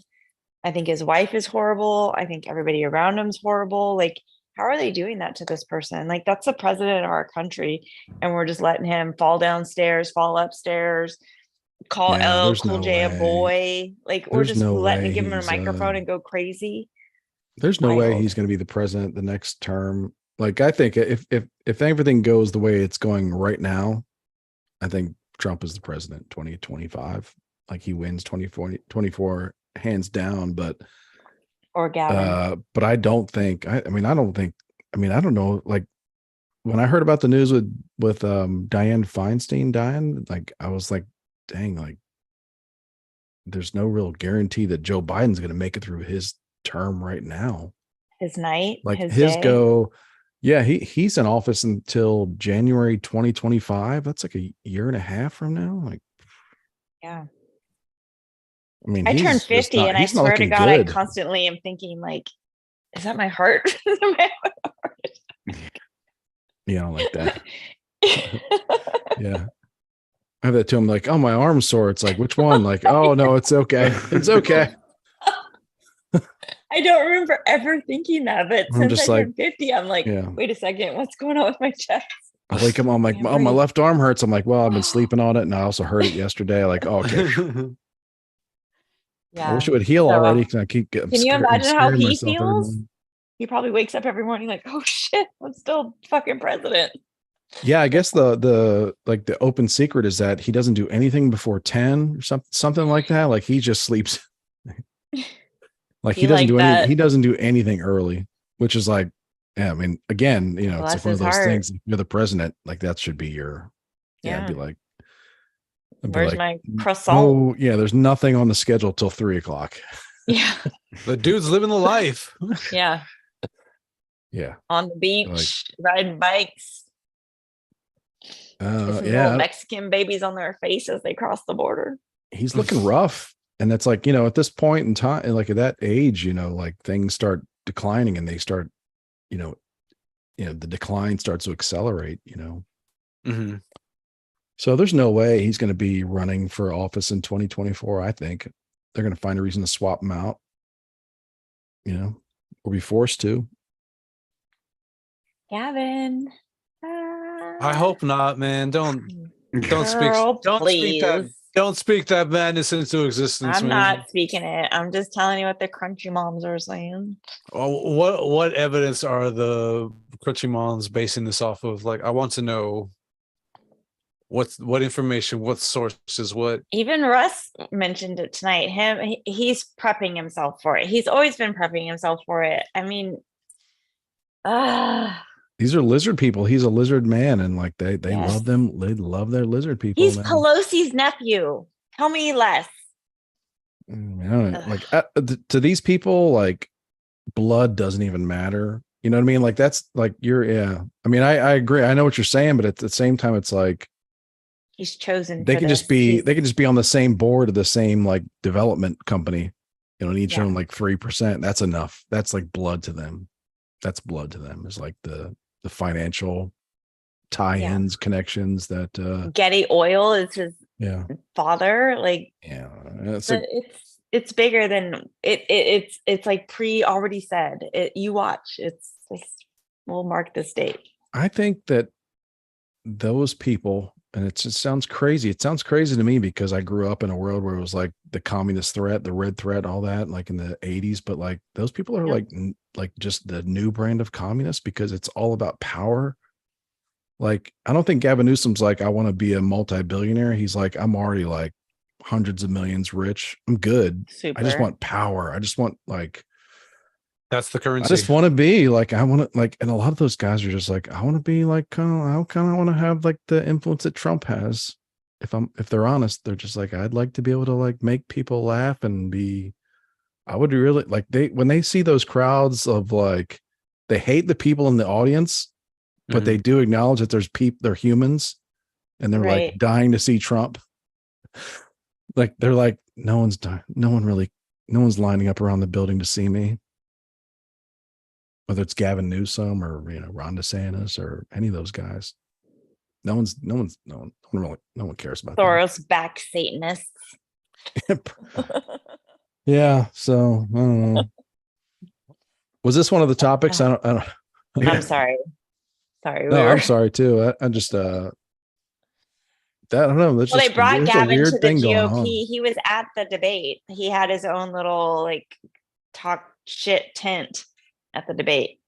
I think his wife is horrible. I think everybody around him is horrible. Like, how are they doing that to this person? Like, that's the president of our country. And we're just letting him fall downstairs, fall upstairs, call LL Cool J a boy. Like, we're just letting him give him a microphone and go crazy. There's no way he's going to be the president the next term. Like, I think if everything goes the way it's going right now, I think Trump is the president 2025. Like, he wins 24 hands down, but or Gavin. But I don't think, I don't know. Like, when I heard about the news with Dianne Feinstein dying, like, I was like, dang, like, there's no real guarantee that Joe Biden's going to make it through his term right now. His night, like his day. Go. Yeah, he's in office until January 2025. That's like a year and a half from now. Like, yeah. I mean, I turned 50 and I swear to God, I constantly am thinking, like, is that my heart? Yeah, I don't like that. Yeah. I have that to him, like, oh, my arm's sore. It's like, which one? Like, oh no, it's okay. It's okay. I don't remember ever thinking that, but I'm since I turned 50, I'm like, wait a second, what's going on with my chest? I wake up, I'm like, oh, my left arm hurts. I'm like, well, I've been sleeping on it, and I also heard it yesterday. Like, oh, okay. Yeah. I wish it would heal already. Because I keep getting. Can you imagine how he feels? He probably wakes up every morning like, oh shit, I'm still fucking president. Yeah, I guess the open secret is that he doesn't do anything before 10 or something like that. Like, he just sleeps. Like, he doesn't do anything early, which is like, yeah, I mean, again, it's like one of those things. If you're the president, like, that should be your, I'd be like, where's my croissant? Oh yeah, there's nothing on the schedule till 3:00. Yeah. The dude's living the life. Yeah. Yeah. On the beach, riding bikes. Kissing little Mexican babies on their face as they cross the border. He's looking rough. And that's like, at this point in time, like at that age, like things start declining and they start, the decline starts to accelerate, Mm-hmm. So there's no way he's going to be running for office in 2024. I think they're going to find a reason to swap him out, or be forced to. Gavin. I hope not, man. Don't speak that madness into existence. I'm not speaking it. I'm just telling you what the crunchy moms are saying. What evidence are the crunchy moms basing this off of? Like, I want to know what information, what sources, what. Even Russ mentioned it tonight. He's prepping himself for it. He's always been prepping himself for it. I mean, these are lizard people. He's a lizard man, and like they love them. They love their lizard people. He's Pelosi's nephew. Tell me less. I don't know. Like to these people, like blood doesn't even matter. You know what I mean? Like that's like I mean, I agree. I know what you're saying, but at the same time, it's like he's chosen. They can just be on the same board of the same like development company, and each own like 3%. That's enough. That's like blood to them. That's blood to them. Is like the financial tie-ins, connections that Getty Oil is his father. Like, it's bigger than it's like already said. You watch. It's just, we'll mark this date. I think that those people, and it just sounds crazy. It sounds crazy to me because I grew up in a world where it was like the communist threat, the red threat, all that, like in the 80s. But like those people are like just the new brand of communist because it's all about power. Like, I don't think Gavin Newsom's like, I want to be a multi-billionaire. He's like, I'm already like hundreds of millions rich. I'm good. Super. I just want power. I just want like, that's the currency. I just want to be like, I want to like, and a lot of those guys are just like, I want to be like, I kind of want to have like the influence that Trump has. If they're honest, they're just like, I'd like to be able to like make people laugh and I would really like when they see those crowds of like, they hate the people in the audience, but they do acknowledge that they're humans and they're like dying to see Trump. Like, they're like, no one's lining up around the building to see me. Whether it's Gavin Newsom or, Ron DeSantis or any of those guys. No one cares about Soros back Satanists. Yeah. So I don't know. Was this one of the topics? I don't. I'm sorry. I'm sorry too. I just I don't know. They brought Gavin to the GOP. He was at the debate. He had his own little like talk shit tent at the debate.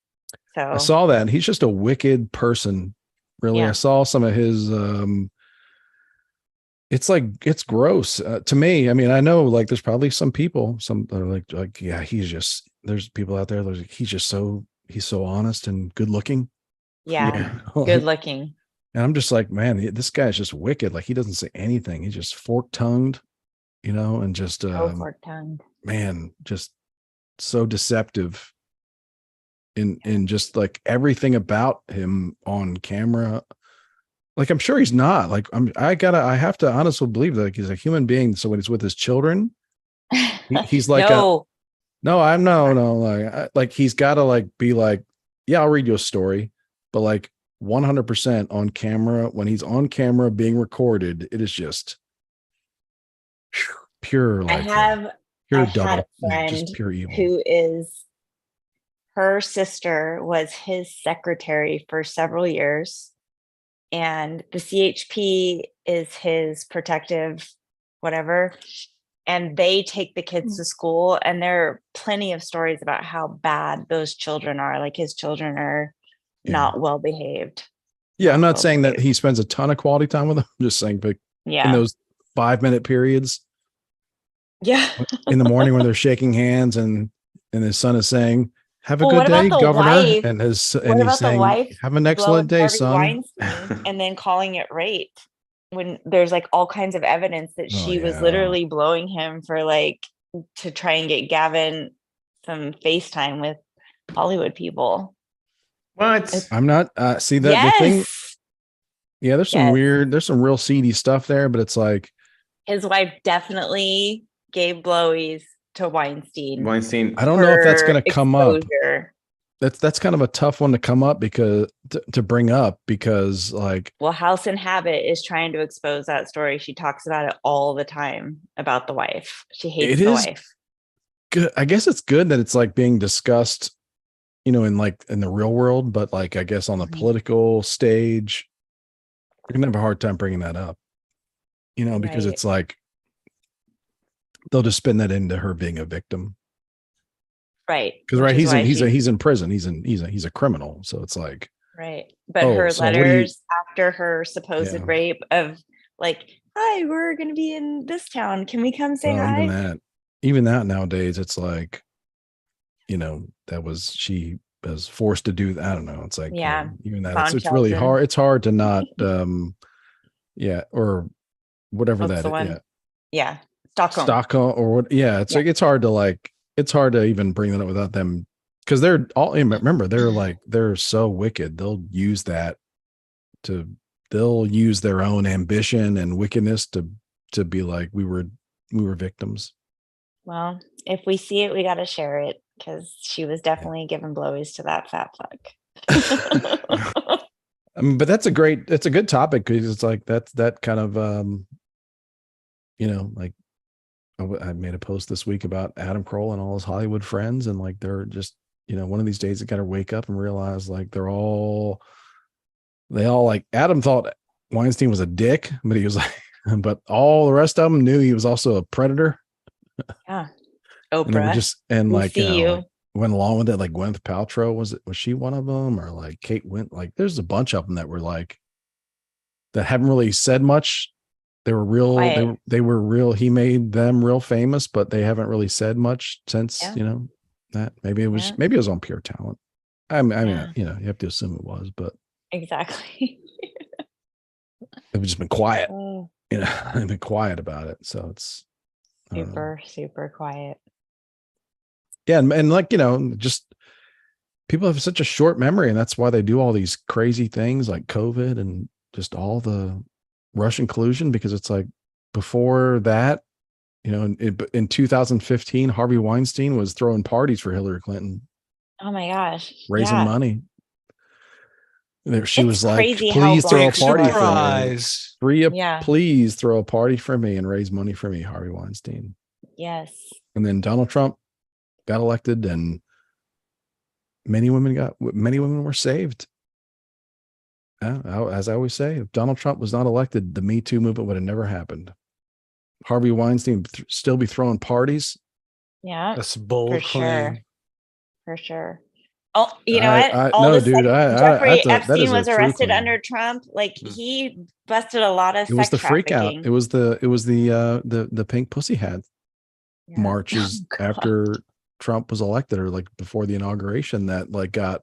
So I saw that. He's just a wicked person. Really. I saw some of his it's gross to me. I mean, I know like there's probably some people, some that are like, there's people out there like he's so honest and good looking. Good looking. And I'm just like, man, this guy's just wicked. Like, he doesn't say anything. He's just fork-tongued, and just fork-tongued. Man, just so deceptive in just like everything about him on camera. Like, I'm sure he's not. Like, I have to honestly believe that he's a human being. So when he's with his children, he's like, no, like he's got to like be like, yeah, I'll read you a story, but like 100% on camera, when he's on camera being recorded, it is just pure. Like, I had a friend just pure evil. Who is, her sister was his secretary for several years, and the CHP is his protective whatever, and they take the kids to school, and there are plenty of stories about how bad those children are. Like, his children are not well behaved. Yeah, I'm not saying that he spends a ton of quality time with them. I'm just saying, but in those 5-minute periods, in the morning when they're shaking hands and his son is saying, "Have a good day, Governor," and he's saying, "Have an excellent day, son," and then calling it rape when there's like all kinds of evidence that she was literally blowing him for like to try and get Gavin some FaceTime with Hollywood people. What? I'm not the thing. Yeah, there's some weird, there's some real seedy stuff there, but it's like his wife definitely gave blowies to Weinstein. I don't know if that's going to come up. That's kind of a tough one to come up because to bring up because like, well, House and Habit is trying to expose that story. She talks about it all the time about the wife. She hates the wife. Good. I guess it's good that it's like being discussed, in the real world, but like, I guess on the political stage, you're gonna have a hard time bringing that up, because it's like, they'll just spin that into her being a victim. Right. Because he's in prison. He's a criminal. So it's like right. But her letters after her supposed rape of like, hi, we're gonna be in this town. Can we come say hi? Even that nowadays, it's like, she was forced to do that. I don't know. It's like even that it's really hard. It's hard to not or whatever that is. Yeah. Stockholm or what? Yeah. It's like it's hard to even bring that up without them because they're all remember they're so wicked. They'll use their own ambition and wickedness to be like we were victims. Well, if we see it, we got to share it because she was definitely giving blowies to that fat fuck. But it's a good topic because it's like that kind of like I made a post this week about Adam Carolla and all his Hollywood friends, and like they're just one of these days they got to wake up and realize like they all like Adam thought Weinstein was a dick, but he was like, but all the rest of them knew he was also a predator. Yeah, Oprah. Like went along with it. Like Gwyneth Paltrow was she one of them, or like Kate went like there's a bunch of them that were like that haven't really said much. They were real. They were real. He made them real famous, but they haven't really said much since that. Maybe it was on pure talent. I mean, you have to assume it was, but exactly. They've just been quiet. They've been quiet about it. So it's super quiet. Yeah, and like just people have such a short memory, and that's why they do all these crazy things like COVID and just all the Russian collusion, because it's like before that, in 2015, Harvey Weinstein was throwing parties for Hillary Clinton. Oh my gosh. Raising money. She was like, please throw a party for me. Please throw a party for me and raise money for me, Harvey Weinstein. Yes. And then Donald Trump got elected and many women were saved. As I always say, if Donald Trump was not elected, the Me Too movement would have never happened. Harvey Weinstein would still be throwing parties. Yeah, that's bold claim. For sure. Oh, you know what? Jeffrey Epstein was arrested under Trump. Like he busted a lot of. It was the freak out. It was the pink pussy hat marches after Trump was elected, or like before the inauguration, that like got,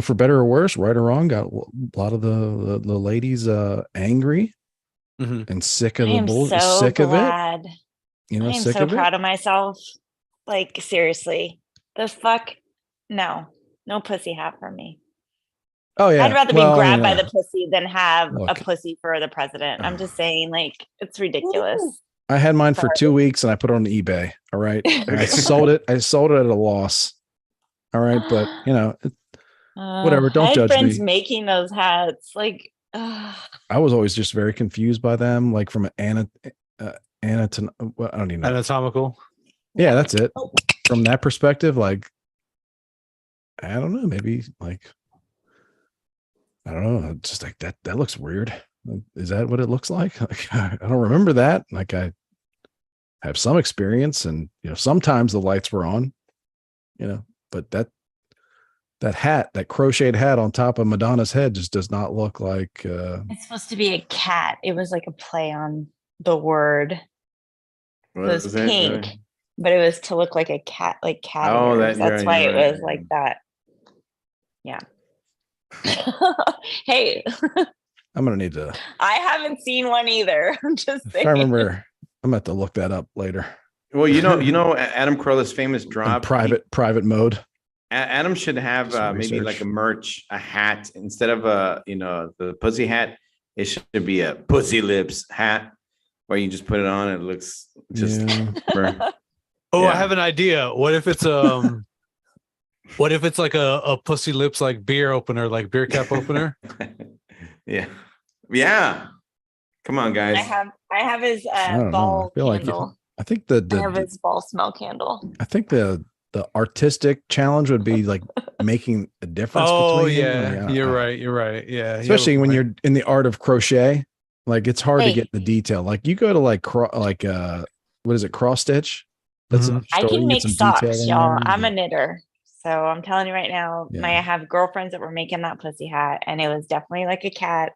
for better or worse, right or wrong, got a lot of the ladies angry and sick of the bullshit. Sick of it. I am so proud of myself. Like seriously, the fuck. No pussy hat for me. Oh yeah, I'd rather be grabbed by the pussy than have a pussy for the president. I'm just saying, like, it's ridiculous. I had mine for 2 weeks and I put it on eBay. All right, I sold it. I sold it at a loss. All right, but whatever. Don't judge me. I had friends making those hats. Like, I was always just very confused by them. Like from an anatomical. Yeah, that's it. From that perspective, like. I don't know, maybe like, I don't know. Just like that looks weird. Is that what it looks like? Like, I don't remember that. Like I have some experience and, sometimes the lights were on, but that hat, that crocheted hat on top of Madonna's head just does not look like, it's supposed to be a cat. It was like a play on the word. It was pink, but it was to look like a cat, like cat ears. That's why it was like that. Yeah. Hey, I'm gonna need to. I haven't seen one either. I'm just saying. I remember. I'm gonna have to look that up later. Well, Adam Carolla's famous drop. Private mode. Adam should have maybe like a hat instead of the pussy hat. It should be a pussy lips hat where you just put it on. It looks just. I have an idea. What if it's like a pussy lips like beer opener, like beer cap opener? Yeah. Come on, guys. I have his ball candle. I think I have his ball smell candle. I think the artistic challenge would be like making a difference. You're right. Yeah. Especially when you're in the art of crochet. Like it's hard to get the detail. Like you go to what is it, cross stitch? I can make socks, y'all. I'm a knitter. So I'm telling you right now, I have girlfriends that were making that pussy hat, and it was definitely like a cat.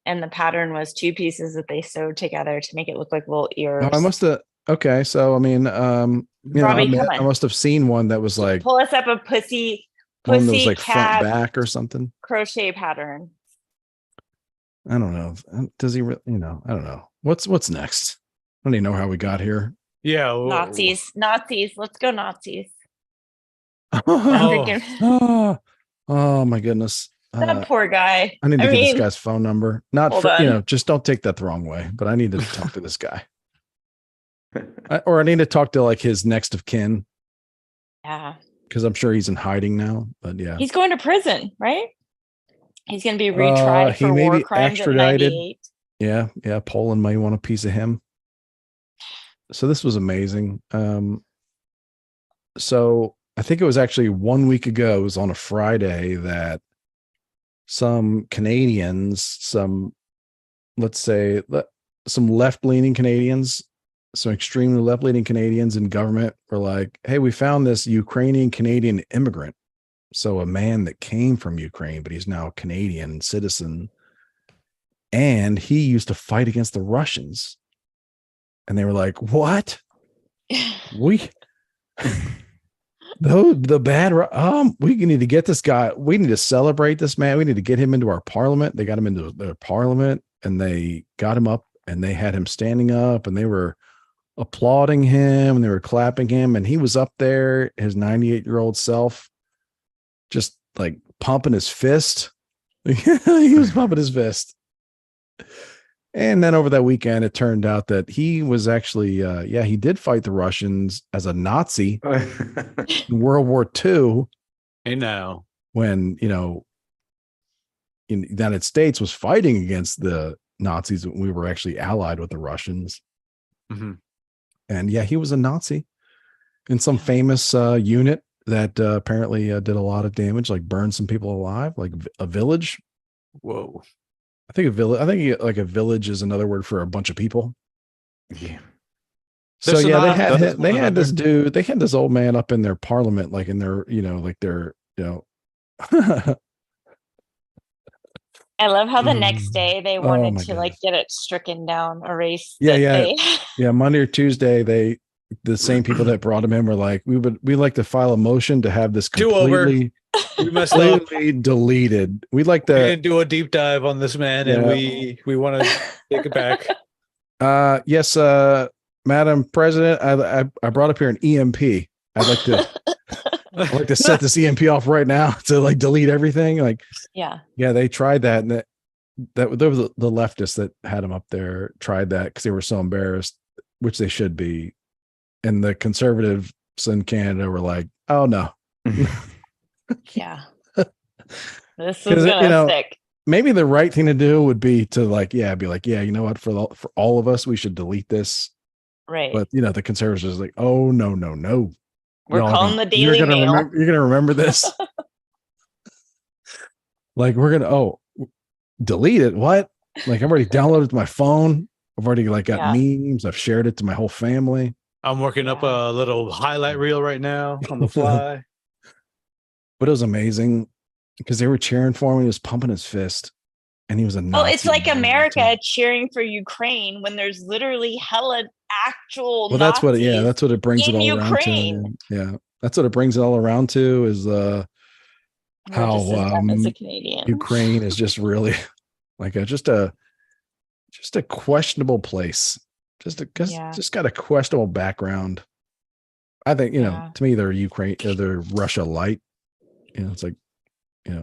And the pattern was 2 pieces that they sewed together to make it look like little ears. I must have. Okay, so I mean, Robbie, I must have seen one that was like pull us up a pussy one that was like front back or something crochet pattern. I don't know. Does he really? I don't know. What's next? I don't even know how we got here. Yeah, Nazis. Let's go Nazis. Oh my goodness. That poor guy. I need to get this guy's phone number. Not for, just don't take that the wrong way, but I need to talk to this guy. Or I need to talk to like his next of kin. Yeah. Because I'm sure he's in hiding now. But yeah. He's going to prison, right? He's going to be retried for war crimes at 98. Yeah. Poland might want a piece of him. So this was amazing. So I think it was actually 1 week ago. It was on a Friday that some Canadians, let's say some left-leaning Canadians, some extremely left-leaning Canadians in government were like, hey, we found this Ukrainian Canadian immigrant. So a man that came from Ukraine, but he's now a Canadian citizen. And he used to fight against the Russians. And they were like, what? We need to get this guy. We need to celebrate this man. We need to get him into our parliament. They got him into their parliament and they got him up and they had him standing up and they were applauding him and they were clapping him. And he was up there, his 98-year-old self, just like pumping his fist. He was pumping his fist. And then over that weekend, it turned out that he was actually, he did fight the Russians as a Nazi in World War II. Hey, now when, in the United States was fighting against the Nazis, we were actually allied with the Russians. Mm-hmm. And he was a Nazi in some famous unit that apparently did a lot of damage, like burned some people alive, like a village. Whoa. I think a village is another word for a bunch of people. Yeah. So they had this dude, they had this old man up in their parliament, like in their, I love how the next day they wanted to get it stricken down, erased. Yeah. Monday or Tuesday, the same people that brought him in were like, we'd like to file a motion to have this completely deleted. We'd like to do a deep dive on this man, and we want to take it back. Yes, Madam President, I brought up here an EMP. I'd like to set this EMP off right now to like delete everything. Like, they tried that, and that there was the leftists that had him up there tried that because they were so embarrassed, which they should be. And the conservatives in Canada were like, "Oh no." Yeah. This is gonna stick. Maybe the right thing to do would be to be like, you know what, for all of us, we should delete this. Right. But the conservatives is like, oh no. We're calling the Daily Mail. You're gonna remember this. Like we're gonna delete it. What? Like I've already downloaded it to my phone. I've already got memes. I've shared it to my whole family. I'm working up a little highlight reel right now on the fly. But it was amazing because they were cheering for him. He was pumping his fist, and he was a Nazi. Oh, it's like America cheering for Ukraine when there's literally hella actual. Well, that's what it brings it all Ukraine. Around to. Yeah, that's what it brings it all around to is how Ukraine is just really like just a questionable place. Just got a questionable background. I think to me they're Russia light. It's like,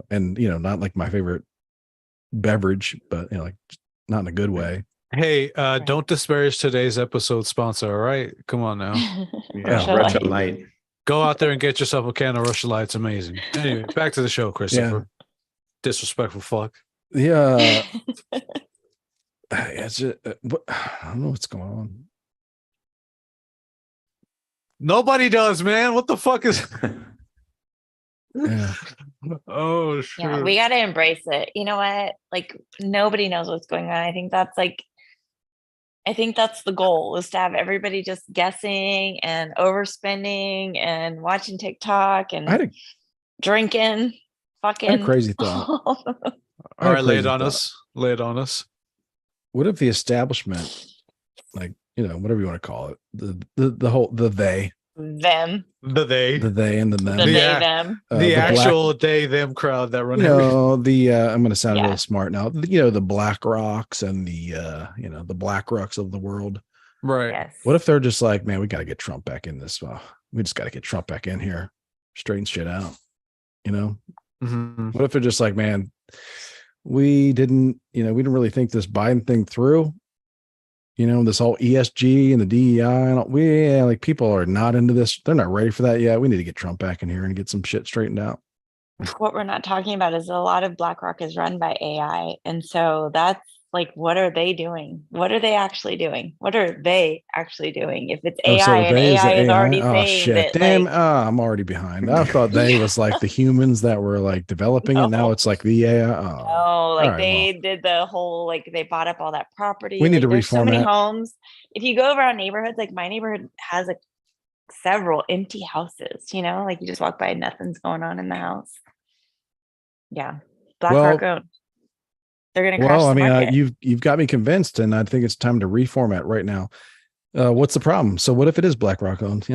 and not like my favorite beverage, but like not in a good way. Hey, don't disparage today's episode sponsor. All right, come on now. Yeah, Russia Russia Light. Light. Go out there and get yourself a can of Russia Light. It's amazing. Anyway, back to the show, Christopher. Disrespectful fuck. Yeah. It's just, I don't know what's going on. Nobody does, man. What the fuck is? Yeah. Oh shit. Yeah, we got to embrace it. You know what? Like nobody knows what's going on. I think that's the goal, is to have everybody just guessing and overspending and watching TikTok and drinking, fucking. I had a crazy thought. All right, lay it on us. Lay it on us. What if the establishment, like, whatever you want to call it, the whole, the they and the them, the actual they them crowd that run I'm going to sound really smart now, the Black Rocks and the the Black Rocks of the world, right? Yes. What if they're just like, man, we got to get Trump back in this, we just got to get Trump back in here, straighten shit out, What if they're just like, man, we didn't really think this Biden thing through, this whole ESG and the DEI and like people are not into this. They're not ready for that yet. We need to get Trump back in here and get some shit straightened out. What we're not talking about is a lot of BlackRock is run by AI. And so that's like, what are they doing? What are they actually doing? What are they actually doing? If it's AI and AI is already saying that, damn, like, I'm already behind. I thought they was like the humans that were like developing it. Now it's like the AI. No, like they did the whole, like they bought up all that property. We need to reformat. So many homes. If you go around neighborhoods, like my neighborhood has like several empty houses, like you just walk by and nothing's going on in the house. Yeah. BlackRock owned. They're going to crash the market. You've got me convinced, and I think it's time to reformat right now. What's the problem? So what if it is BlackRock owned?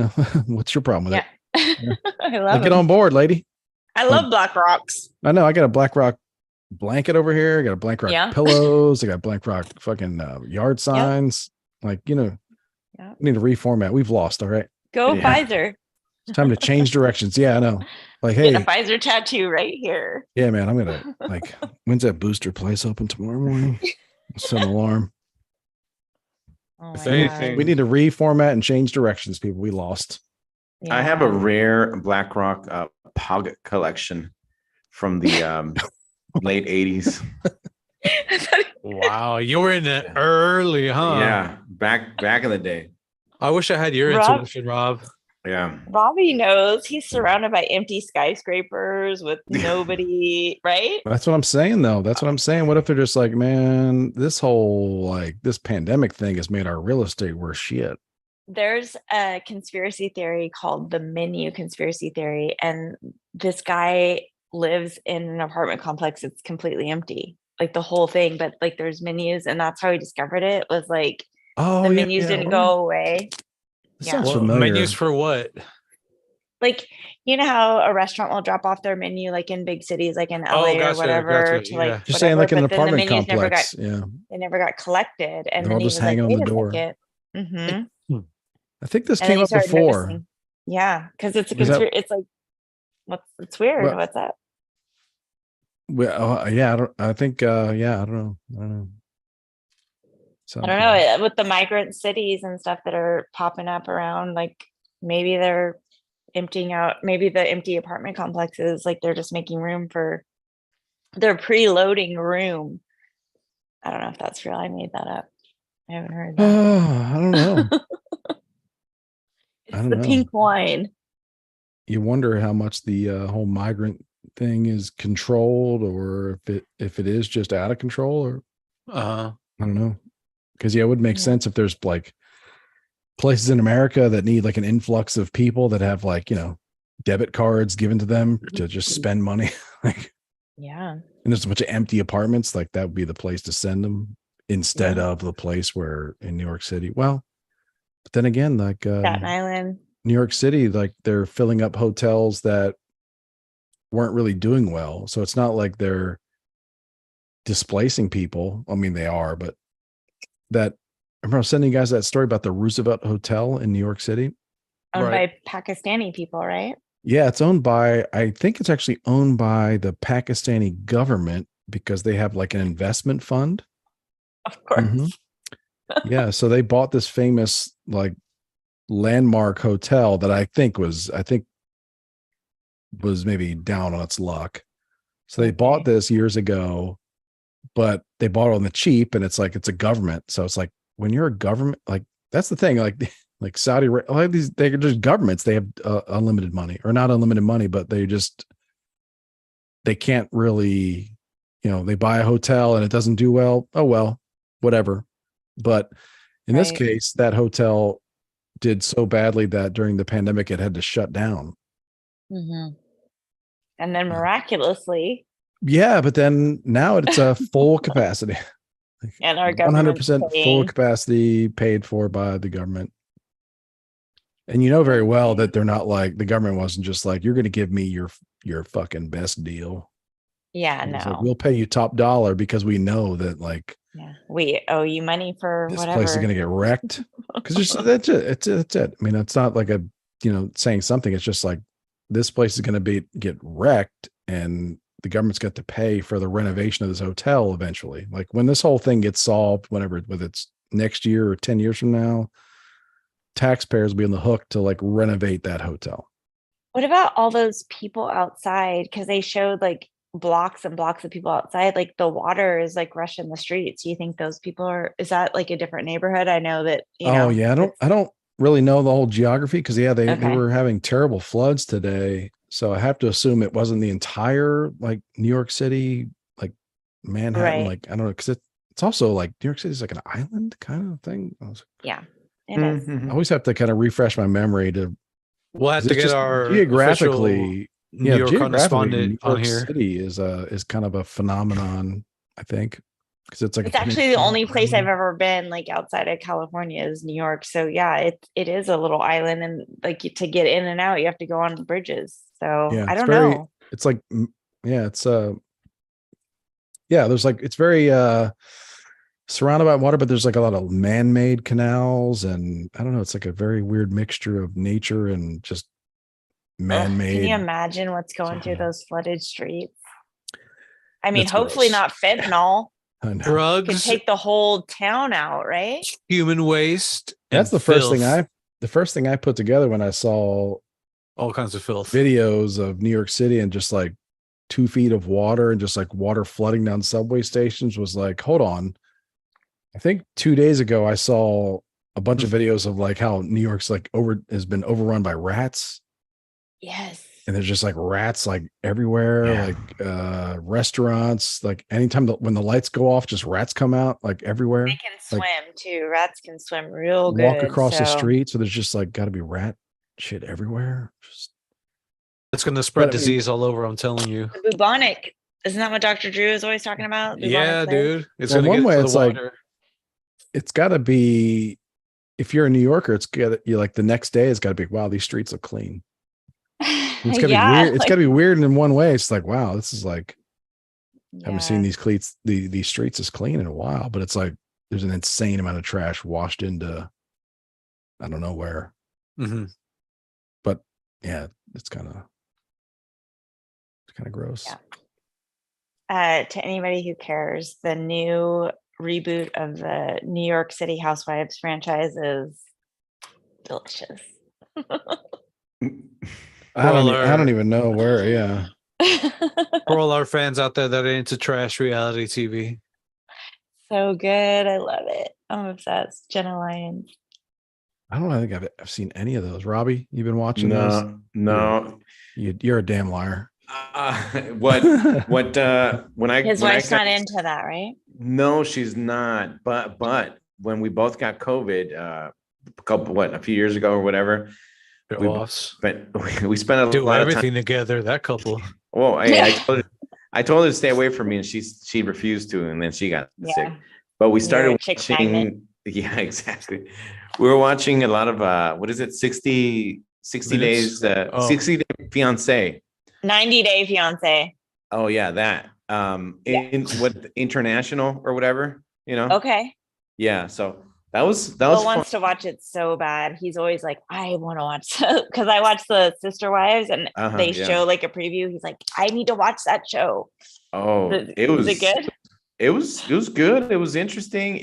What's your problem with it? Yeah. I love get on board, lady. I love BlackRocks. I know. I got a BlackRock blanket over here. I got a BlackRock pillows. I got BlackRock fucking yard signs. Like, we need to reformat. We've lost. All right. Go Pfizer. It's time to change directions. Yeah, I know. Like, hey, get a Pfizer tattoo right here. Yeah, man. I'm gonna when's that booster place open tomorrow morning? Set an alarm. If anything, we need to reformat and change directions, people. We lost. Yeah. I have a rare BlackRock Pog collection from the late 80s. Wow, you were in it early, huh? Yeah, back in the day. I wish I had your intuition, Rob. Yeah. Robbie knows he's surrounded by empty skyscrapers with nobody, right? That's what I'm saying, though. That's what I'm saying. What if they're just like, man, this whole this pandemic thing has made our real estate worse shit. There's a conspiracy theory called the menu conspiracy theory, and this guy lives in an apartment complex that's completely empty, like the whole thing, but like there's menus, and that's how he discovered it. Was like the menus didn't go away. Sounds familiar. Menus for what? Like, you know how a restaurant will drop off their menu like in big cities, like in LA or whatever, to like just saying, like in an apartment complex. They never got collected, and they're all just hanging on the door. I think this came up before. Noticing. Yeah, because it's it's like it's weird. Well, what's that? Well, I don't know. I don't know, with the migrant cities and stuff that are popping up around, like maybe they're emptying out, maybe the empty apartment complexes, like they're just making room for, they're preloading room. I don't know if that's real. I made that up. I haven't heard that. I don't know. It's the pink wine. You wonder how much the whole migrant thing is controlled, or if it is just out of control, or I don't know. Because it would make sense if there's like places in America that need like an influx of people that have like, debit cards given to them to just spend money. And there's a bunch of empty apartments, like that would be the place to send them instead of the place where in New York City. Well, but then again, like Staten Island, New York City, like they're filling up hotels that weren't really doing well. So it's not like they're displacing people. I mean, they are, but I remember sending you guys that story about the Roosevelt Hotel in New York City. Owned by Pakistani people, right? Yeah, it's owned by, I think it's actually owned by the Pakistani government because they have like an investment fund. Of course. Mhm. Yeah, so they bought this famous like landmark hotel that I think was maybe down on its luck. So they bought this years ago, but they bought it on the cheap, and it's like it's a government. So it's like when you're a government, like that's the thing, like Saudi, like these they're just governments. They have unlimited money, or not unlimited money, but they can't really, they buy a hotel and it doesn't do well. Oh well, whatever. But in this case, that hotel did so badly that during the pandemic it had to shut down. Mm-hmm. And then miraculously, yeah, but then now it's a full capacity. And our government 100% full capacity, paid for by the government. And you know very well that they're not like, the government wasn't just like, you're going to give me your fucking best deal. Yeah, no. Like, we'll pay you top dollar because we know that like, we owe you money for this whatever. place is going to get wrecked. Because that's it. It's it. I mean, it's not like saying something. It's just like this place is going to get wrecked, and the government's got to pay for the renovation of this hotel eventually. Like when this whole thing gets solved, whether it's next year or 10 years from now, taxpayers will be on the hook to like renovate that hotel. What about all those people outside? Because they showed like blocks and blocks of people outside. Like the water is like rushing the streets. Do you think those people is that like a different neighborhood? I know that, yeah. I don't really know the whole geography because they were having terrible floods today. So I have to assume it wasn't the entire like New York City, like Manhattan, Right. like I don't know, because it's also like New York City is like an island kind of thing. Yeah, it is. I always have to kind of refresh my memory to. We'll have to get our geographically, New York correspondent New York on here. City is kind of a phenomenon, I think, because it's actually the only place I've ever been like outside of California is New York. So yeah, it is a little island, and like to get in and out, you have to go on bridges. So yeah, I don't know. It's like it's there's like it's very surrounded by water, but there's like a lot of man-made canals, and I don't know, it's like a very weird mixture of nature and just man-made. Can you imagine what's going through those flooded streets? I mean, hopefully not fentanyl. Drugs could take the whole town out, right? Human waste. That's the first thing I put together when I saw all kinds of filth videos of New York City and just like 2 feet of water and just like water flooding down subway stations was like, hold on. I think 2 days ago I saw a bunch of videos of like how New York's like has been overrun by rats. Yes. And there's just like rats like everywhere, like restaurants, like anytime when the lights go off, just rats come out like everywhere. They can swim too. Rats can swim real good. Walk across the street. So there's just like got to be rat shit everywhere. It's going to spread disease all over. I'm telling you. The bubonic. Isn't that what Dr. Drew is always talking about? Yeah, dude. It's going to get to the water. Like, it's got to be, if you're a New Yorker, it's like the next day, it's got to be, wow, these streets look clean. It's gotta be weird. It's gotta be weird in one way. It's like, wow, this is like, haven't seen these streets as clean in a while, but it's like there's an insane amount of trash washed into I don't know where. Mm-hmm. But yeah, it's kind of gross. Yeah. To anybody who cares, the new reboot of the New York City Housewives franchise is delicious. I don't even know where. Yeah. For all our fans out there that are into trash reality TV. So good. I love it. I'm obsessed. Jenna Lyons. I don't think I've seen any of those. Robbie, you've been watching those? No. You're a damn liar. When his wife's not into that, right? No, she's not. But when we both got COVID, a few years ago or whatever, we spent a lot of everything together. That couple. Well, I told her to stay away from me, and she refused to, and then she got sick. But we started watching. Yeah, exactly. We were watching a lot of 60 days, 60 Day Fiance, 90 Day Fiance. Oh yeah, that in what international or whatever, Okay. Yeah, so That was Bill fun. wants to watch it so bad. He's always like, I want to watch because I watch the Sister Wives and they show like a preview. He's like, I need to watch that show. Oh, is it good? It was good. It was interesting.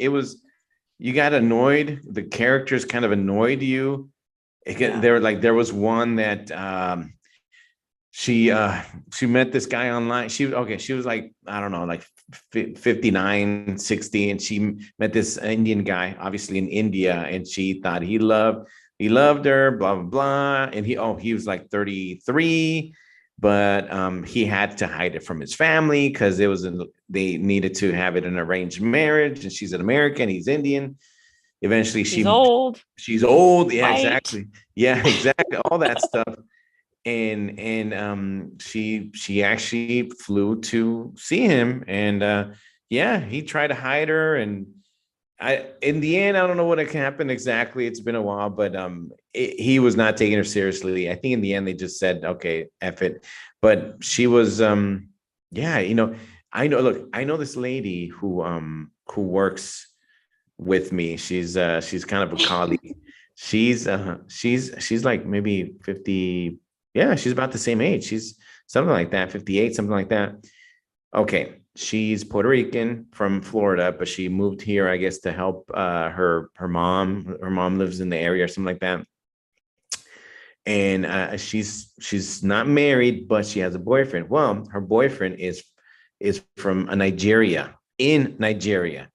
You got annoyed. The characters kind of annoyed you. There was one that she met this guy online. She was like, I don't know, like 59, 60, and she met this Indian guy, obviously in India, and she thought he loved her, blah blah blah. And he was like 33, but he had to hide it from his family because they needed to have it an arranged marriage, and she's an American, he's Indian. Eventually she's old. Yeah, White. exactly. Yeah, exactly. All that stuff. And she actually flew to see him, and he tried to hide her, and in the end, I don't know what can happen exactly. It's been a while, but he was not taking her seriously. I think in the end they just said, okay, F it. But she was I know this lady who works with me. She's kind of a colleague. She's like maybe 50. Yeah, she's about the same age. She's something like that, 58, something like that. Okay, she's Puerto Rican from Florida, but she moved here, I guess, to help her mom. Her mom lives in the area or something like that. And she's not married, but she has a boyfriend. Well, her boyfriend is from Nigeria, in Nigeria.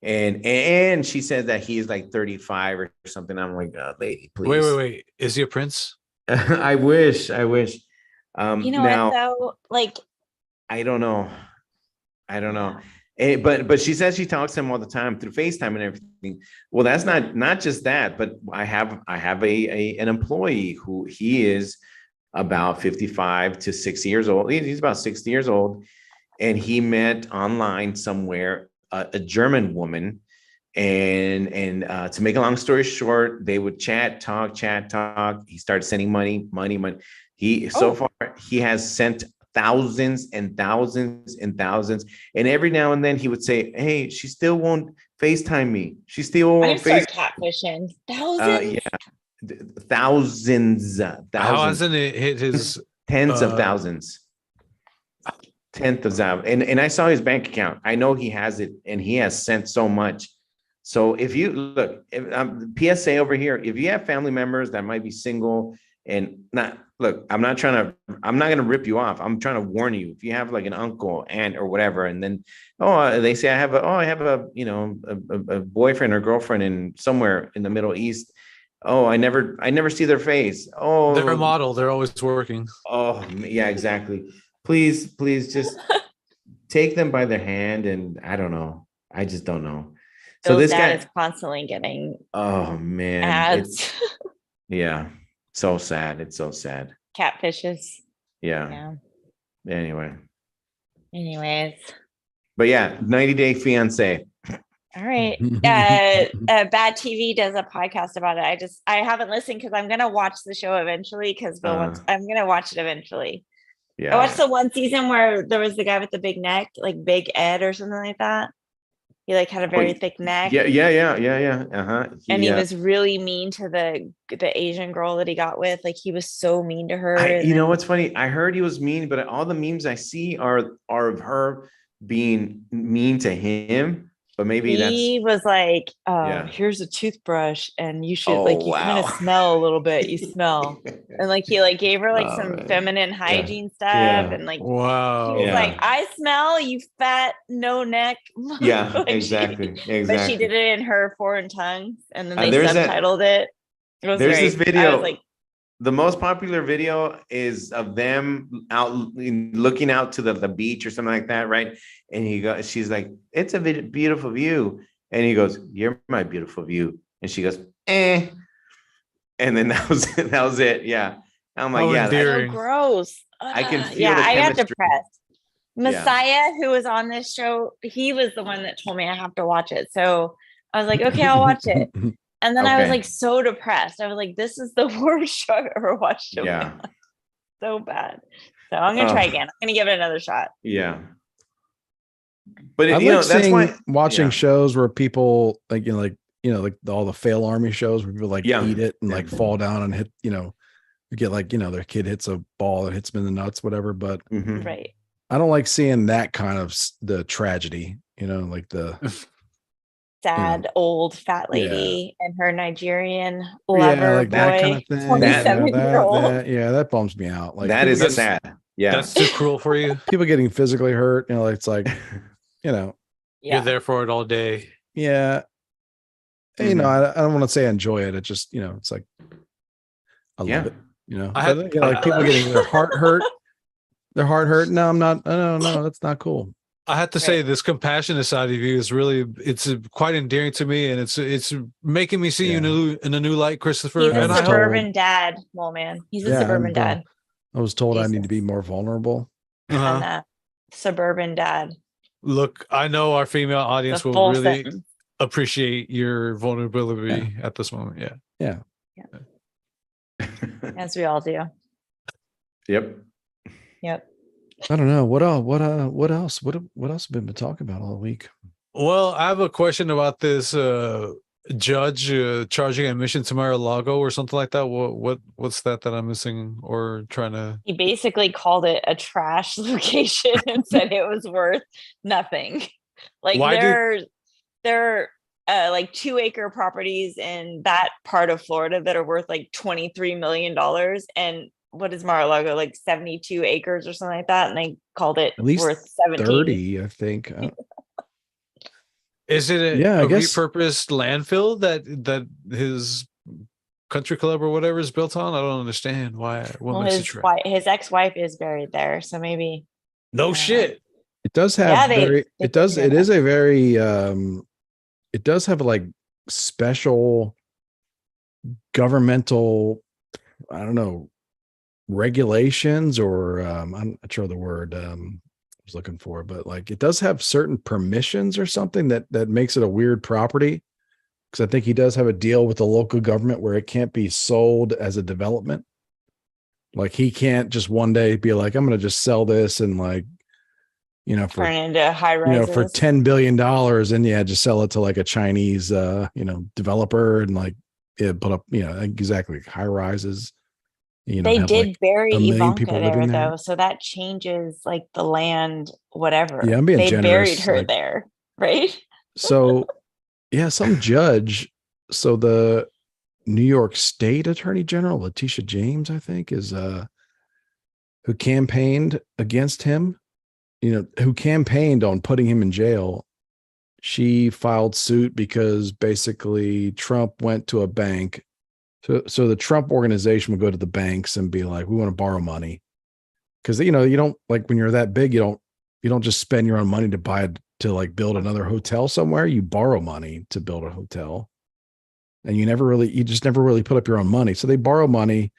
And she said that he's like 35 or something. I'm like, lady, please. Wait. Is he a prince? I wish. You know Now, what though? Like, I don't know. But she says she talks to him all the time through FaceTime and everything. Well, that's not just that, but I have an employee who he is about 55 to 60 years old. He's about 60 years old, and he met online somewhere a German woman. And to make a long story short, they would chat, talk. He started sending money. So far he has sent thousands and thousands and thousands. And every now and then he would say, hey, she still won't FaceTime me. She still won't catfishing. Thousands? Thousands. How hasn't it hit his tens of thousands? Tenth of thousands. And I saw his bank account. I know he has it, and he has sent so much. So if you look, PSA over here, if you have family members that might be single and I'm not going to rip you off. I'm trying to warn you. If you have like an uncle, aunt, or whatever, and then, they say I have a boyfriend or girlfriend somewhere in the Middle East. I never see their face. They're a model. They're always working. Oh yeah, exactly. Please just take them by their hand. And I don't know. I just don't know. So this guy is constantly getting ads. Yeah. So sad. It's so sad. Catfishes. Yeah. Anyways. But yeah, 90 Day Fiance. All right. Bad TV does a podcast about it. I haven't listened because I'm gonna watch the show eventually because I'm gonna watch it eventually. Yeah. I watched the one season where there was the guy with the big neck, like Big Ed or something like that. He like had a very thick neck. Yeah. Uh-huh. And he was really mean to the Asian girl that he got with. Like he was so mean to her. You know what's funny? I heard he was mean, but all the memes I see are of her being mean to him. But maybe he was like, here's a toothbrush, and you should you kind of smell a little bit. You smell, and like he like gave her like some feminine hygiene stuff, and like he was like, I smell, you fat no neck. Yeah, like exactly. But she did it in her foreign tongue, and then they subtitled it. It was this video. I was like, the most popular video is of them out looking out to the beach or something like that, right? And she's like, it's a beautiful view. And he goes, you're my beautiful view. And she goes, eh. And then that was it. Yeah. I'm like, that's so gross. I can feel the I got depressed. Messiah, who was on this show, he was the one that told me I have to watch it. So I was like, okay, I'll watch it. And then I was like so depressed. I was like, this is the worst show I've ever watched. Yeah. So bad. So I'm going to try again. I'm going to give it another shot. Yeah. But I like that's why watching shows where people like like all the fail army shows where people like eat it and like fall down and hit, you get like, their kid hits a ball that hits them in the nuts, whatever. But right. I don't like seeing that kind of the tragedy, like the sad old fat lady and her Nigerian lover like boy, that kind of thing. 27-year-old. That bums me out. Like that is sad. Yeah, that's too cruel for you. People getting physically hurt, it's like, you're there for it all day. Yeah. I don't want to say enjoy it. It just, it's like, I love it. Like people getting their heart hurt. Their heart hurt. No, I'm not. No, that's not cool. I have to say, this compassionate side of you is it's quite endearing to me, and it's making me see you in a new light, Christopher. He's a suburban dad, well, man. He's a suburban dad. I was told I need to be more vulnerable. And that suburban dad. Look, I know our female audience will really appreciate your vulnerability at this moment. Yeah. As we all do. Yep. I don't know what else. What else have we been talking about all week? Well, I have a question about this judge charging admission to Mar-a-Lago or something like that. What's that I'm missing or trying to? He basically called it a trash location and said it was worth nothing. Like there are like 2-acre properties in that part of Florida that are worth like $23 million, and what is Mar-a-Lago, like 72 acres or something like that, and they called it at least worth 17. 30, I think. Is it a repurposed landfill that his country club or whatever is built on? I don't understand why. His ex-wife is buried there, so maybe. No shit. It does have it does have like special governmental, I don't know, regulations or I'm not sure the word I was looking for, but like it does have certain permissions or something that makes it a weird property, because I think he does have a deal with the local government where it can't be sold as a development. Like he can't just one day be like, I'm going to just sell this and like, for turn into high rises, for $10 billion and just sell it to like a Chinese developer and like put up exactly high rises. They did like bury Ivanka there though, so that changes like the land, whatever. Yeah, I'm being they generous. Buried her there, right? So, some judge. So the New York State Attorney General Letitia James, I think, is who campaigned against him. Who campaigned on putting him in jail. She filed suit because basically Trump went to a bank. So the Trump organization would go to the banks and be like, we want to borrow money. Because, you don't, like when you're that big, you don't just spend your own money to like build another hotel somewhere. You borrow money to build a hotel. And you just never really put up your own money. So they borrow money.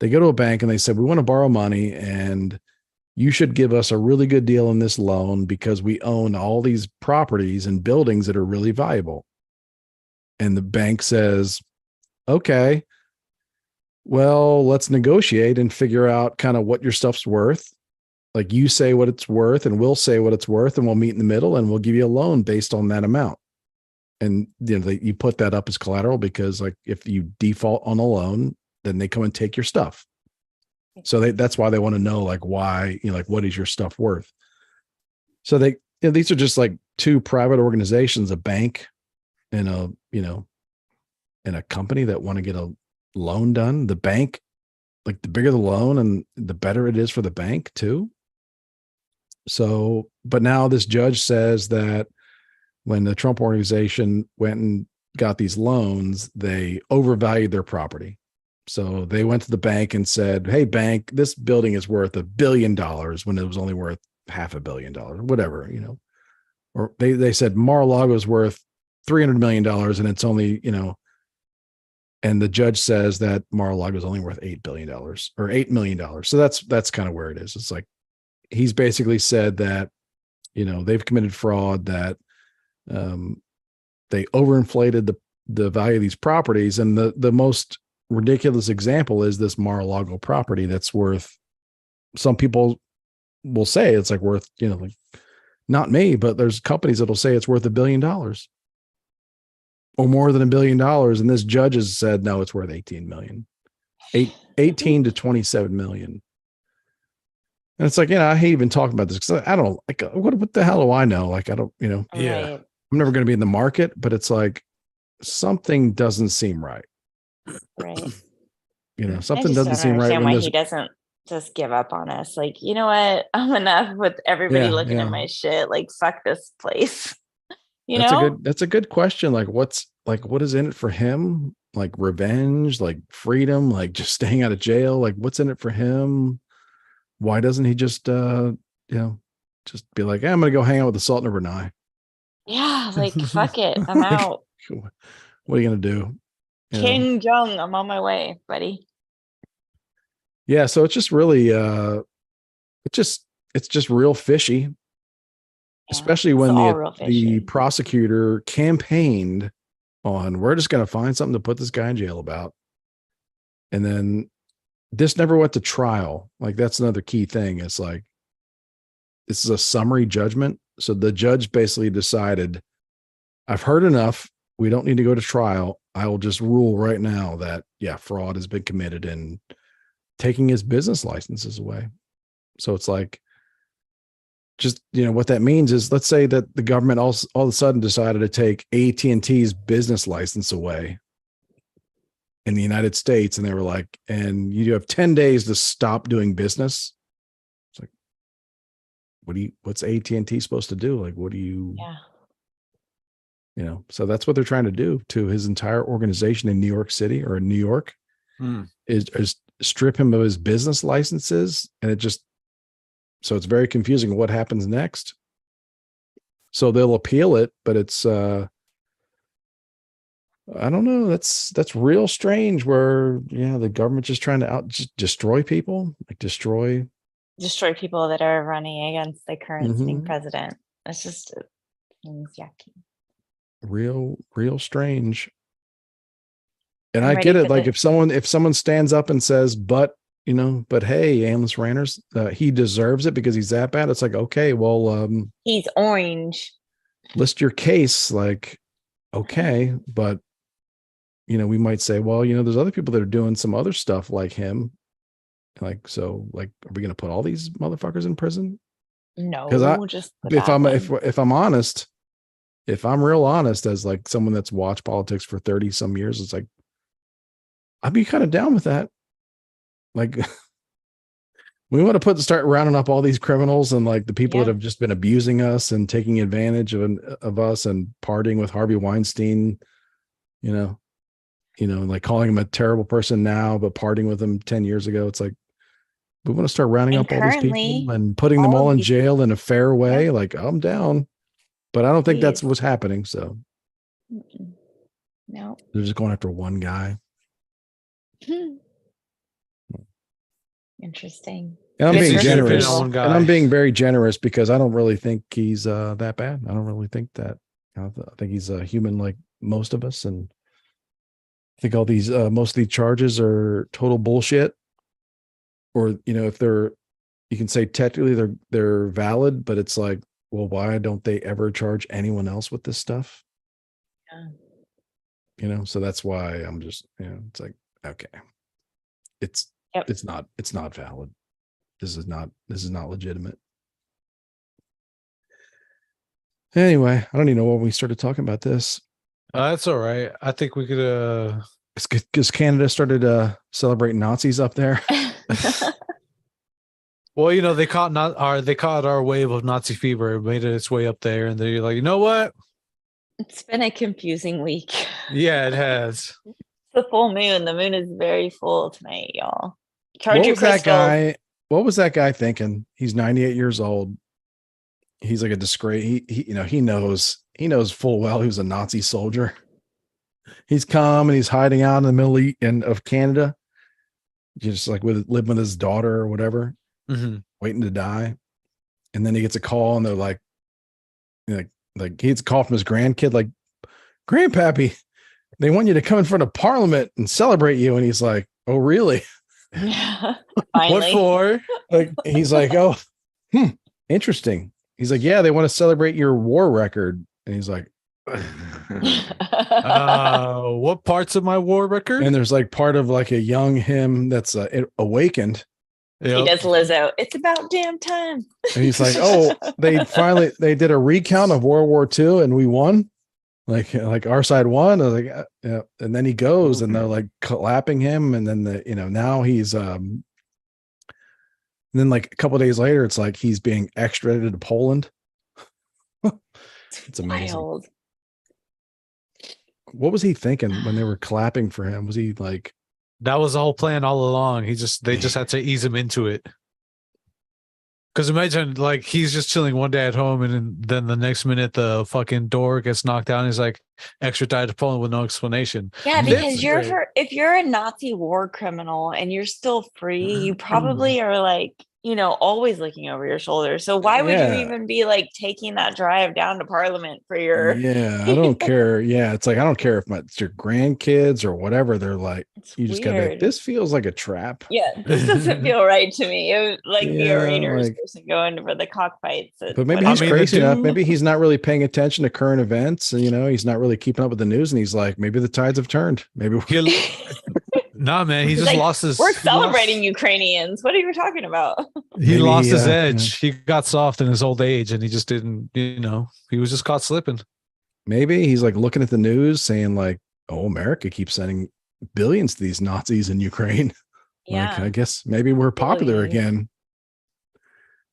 They go to a bank and they said, we want to borrow money and you should give us a really good deal in this loan because we own all these properties and buildings that are really valuable. And the bank says, okay, well, let's negotiate and figure out kind of what your stuff's worth. Like you say what it's worth and we'll say what it's worth and we'll meet in the middle and we'll give you a loan based on that amount. And you put that up as collateral because like if you default on a loan, then they come and take your stuff. So that's why they want to know like why, like what is your stuff worth? So these are just like two private organizations, a bank and a company that want to get a loan done. The bank, like the bigger the loan and the better it is for the bank too. So, but now this judge says that when the Trump organization went and got these loans, they overvalued their property. So they went to the bank and said, hey, bank, this building is worth $1 billion when it was only worth $500 million, whatever, or they said Mar-a-Lago is worth $300 million and it's only, and the judge says that Mar-a-Lago is only worth $8 billion or $8 million. So that's kind of where it is. It's like, he's basically said that, they've committed fraud, that they overinflated the value of these properties. And the most ridiculous example is this Mar-a-Lago property that's worth, some people will say it's like worth, like not me, but there's companies that'll say it's worth $1 billion. or more than $1 billion. And this judge has said, no, it's worth 18 million, 18 to 27 million. And it's like, I hate even talking about this because I don't like, what the hell do I know? Like, I don't, Yeah. I'm never going to be in the market, but it's like something doesn't seem right. Right. Something doesn't seem right. Why he doesn't just give up on us. Like, you know what? I'm enough with everybody looking at my shit. Like, fuck this place. That's a good question. Like, what is in it for him? Like revenge, like freedom, like just staying out of jail. Like, what's in it for him? Why doesn't he just just be like, I'm gonna go hang out with the Salt Number 9? Yeah, like fuck it. I'm out. What are you gonna do? King Jong, I'm on my way, buddy. Yeah, so it's just really it's just real fishy. Yeah, especially when the prosecutor campaigned on, we're just gonna find something to put this guy in jail about. And then this never went to trial. Like, that's another key thing. It's like, this is a summary judgment. So the judge basically decided, I've heard enough. We don't need to go to trial. I will just rule right now that, fraud has been committed in taking his business licenses away. So it's like, just, what that means is, let's say that the government all of a sudden decided to take AT&T's business license away in the United States. And they were like, and you have 10 days to stop doing business. It's like, what's AT&T supposed to do? Like, what do you, so that's what they're trying to do to his entire organization in New York City or in New York is strip him of his business licenses. And so it's very confusing what happens next. So they'll appeal it, but it's, I don't know. That's real strange where, the government's just trying to just destroy people, like destroy people that are running against the current sitting president. It's just yucky. Real strange. And I get it. Like if someone stands up and says, but hey, aimless ranters, he deserves it because he's that bad. It's like, okay, well, he's orange. List your case. Like, okay, but we might say, well, there's other people that are doing some other stuff like him. Like, so, like, are we going to put all these motherfuckers in prison? No, because if I'm honest, if I'm real honest, as like someone that's watched politics for 30 some years, it's like, I'd be kind of down with that. Like, we want to start rounding up all these criminals and like the people that have just been abusing us and taking advantage of us and partying with Harvey Weinstein, like calling him a terrible person now, but partying with him 10 years ago. It's like, we want to start rounding up all these people and putting them all in jail in a fair way. Yeah. Like, I'm down, but I don't think that's what's happening. So no, they're just going after one guy. Interesting. And I'm being generous. And I'm being very generous because I don't really think he's that bad. I don't really think that. I think he's a human like most of us. And I think all these most of the charges are total bullshit. Or, if you can say technically they're valid, but it's like, well, why don't they ever charge anyone else with this stuff? Yeah. So that's why I'm just, it's like, okay, it's not valid. This is not legitimate. Anyway, I don't even know when we started talking about this. That's all right. I think we could it's because Canada started celebrating Nazis up there. Well, they caught our wave of Nazi fever, made it its way up there, and they're like, you know what? It's been a confusing week. Yeah, it has. It's the full moon. The moon is very full tonight, y'all. What was that guy thinking? He's 98 years old. He's like a disgrace. He knows full well he was a Nazi soldier. He's calm and he's hiding out in the middle of Canada, just like living with his daughter or whatever, waiting to die. And then he gets a call and they're like he gets a call from his grandkid, like, Grandpappy, they want you to come in front of Parliament and celebrate you. And he's like, oh, really? What for? Like, he's like, oh, interesting. He's like, yeah, they want to celebrate your war record. And he's like, What parts of my war record? And there's like part of like a young him that's awakened. He does Lizzo. It's about damn time. And he's like, oh, they did a recount of World War II and we won. Like our side won. I was like, yeah. And then he goes and they're like clapping him. And then now he's and then like a couple of days later, it's like he's being extradited to Poland. It's amazing. Wild. What was he thinking when they were clapping for him? Was he like, that was the whole plan all along? They just had to ease him into it. Because imagine, like, he's just chilling one day at home, and then the next minute the fucking door gets knocked down. He's like extradited to Poland with no explanation. Yeah, because if you're a Nazi war criminal and you're still free, you probably are like, always looking over your shoulder. So why would you even be like taking that drive down to Parliament for your? Yeah, I don't care. Yeah, it's like I don't care if it's your grandkids or whatever. They're like, you just gotta. This feels like a trap. Yeah, this doesn't feel right to me. It was like the Rangers person going for the cockfights. But maybe he's crazy enough. Maybe he's not really paying attention to current events. And, he's not really keeping up with the news. And he's like, maybe the tides have turned. Maybe. Nah, man, he just lost his. We're celebrating Ukrainians. What are you talking about? He lost his edge. Yeah. He got soft in his old age, and he just didn't. He was just caught slipping. Maybe he's like looking at the news, saying like, "Oh, America keeps sending billions to these Nazis in Ukraine." Yeah, like, I guess maybe we're popular again.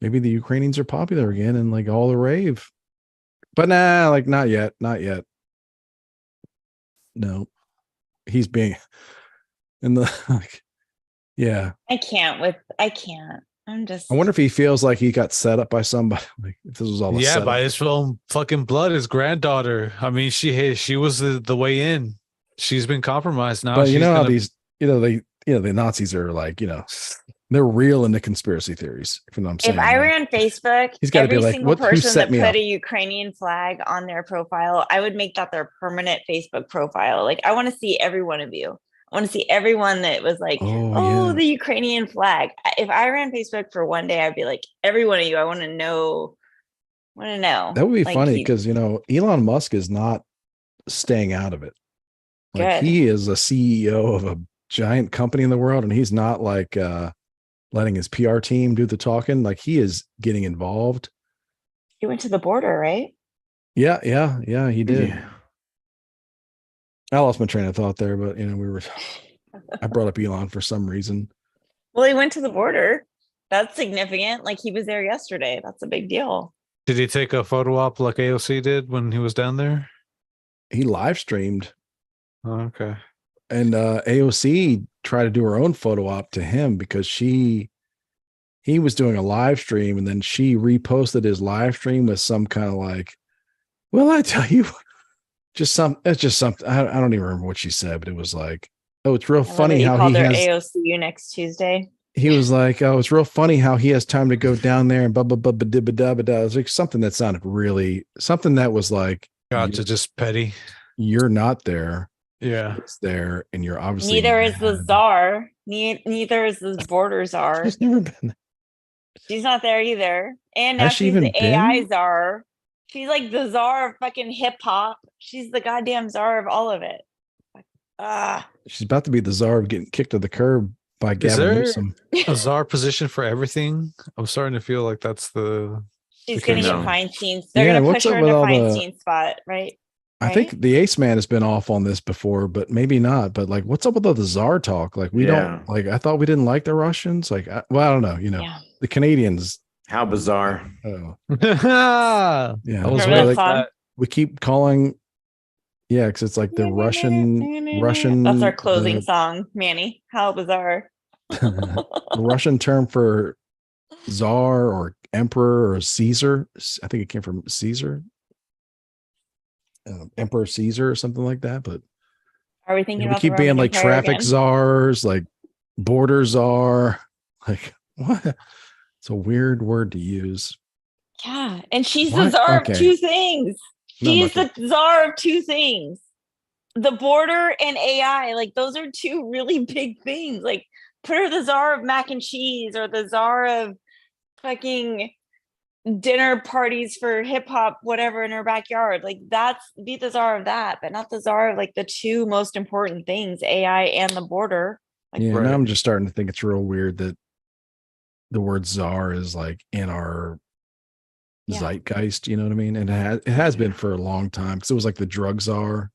Maybe the Ukrainians are popular again, and like all the rave. But nah, like not yet. No, he's being. And yeah. I can't. I'm just. I wonder if he feels like he got set up by somebody. Like if this was all. By his own fucking blood, his granddaughter. I mean, she was the way in. She's been compromised now. But how these, the Nazis are like, they're real into conspiracy theories. If I ran Facebook, he's got to be like, single person that put a Ukrainian flag on their profile, I would make that their permanent Facebook profile. Like, I want to see every one of you. I want to see everyone that was like, the Ukrainian flag. If I ran Facebook for one day, I'd be like, every one of you, I want to know. That would be funny because, Elon Musk is not staying out of it. Like he is a CEO of a giant company in the world, and he's not like letting his PR team do the talking. Like he is getting involved. He went to the border, right? Yeah, he did. Yeah. I lost my train of thought there, but I brought up Elon for some reason. Well, he went to the border. That's significant. Like he was there yesterday. That's a big deal. Did he take a photo op like AOC did when he was down there? He live streamed. Oh, okay. And AOC tried to do her own photo op to him because he was doing a live stream, and then she reposted his live stream with some kind of like, well, I tell you. It's just something. I don't even remember what she said, but it was like, oh, it's real funny how he has AOCU next Tuesday. He was like, oh, it's real funny how he has time to go down there and blah blah blah blah blah blah blah. It was like something that sounded really something that was like, gotcha, just petty. You're not there. Yeah, it's there, and you're obviously neither is the czar. Neither is the border czar. She's never been. She's not there either, and now she's the AI czar. She's like the czar of fucking hip hop. She's the goddamn czar of all of it. She's about to be the czar of getting kicked to the curb by Gavin Newsom. A czar position for everything? I'm starting to feel like that's the. She's going to get Feinstein. They're going to push her into Feinstein's spot, right? I think the Ace Man has been off on this before, but maybe not. But like, what's up with all the czar talk? Like, we don't like. I thought we didn't like the Russians. Like, I don't know. The Canadians. How bizarre! Oh, yeah. I was like that. We keep calling, because it's like the Russian. That's our closing song, Manny. How bizarre! The Russian term for czar or emperor or Caesar. I think it came from Caesar, Emperor Caesar or something like that. But are we thinking? We keep being like traffic czars, like border czar, like what? It's a weird word to use. Yeah. And she's the czar of two things. She's the czar of two things. The border and AI. Like those are two really big things. Like put her the czar of mac and cheese or the czar of fucking dinner parties for hip hop, whatever, in her backyard. Like, that's be the czar of that, but not the czar of like the two most important things, AI and the border. Like, Yeah, Right. now I'm just starting to think it's real weird that the word czar is like in our Yeah. zeitgeist. You know what I mean? And it has been for a long time because it was like the drug czar.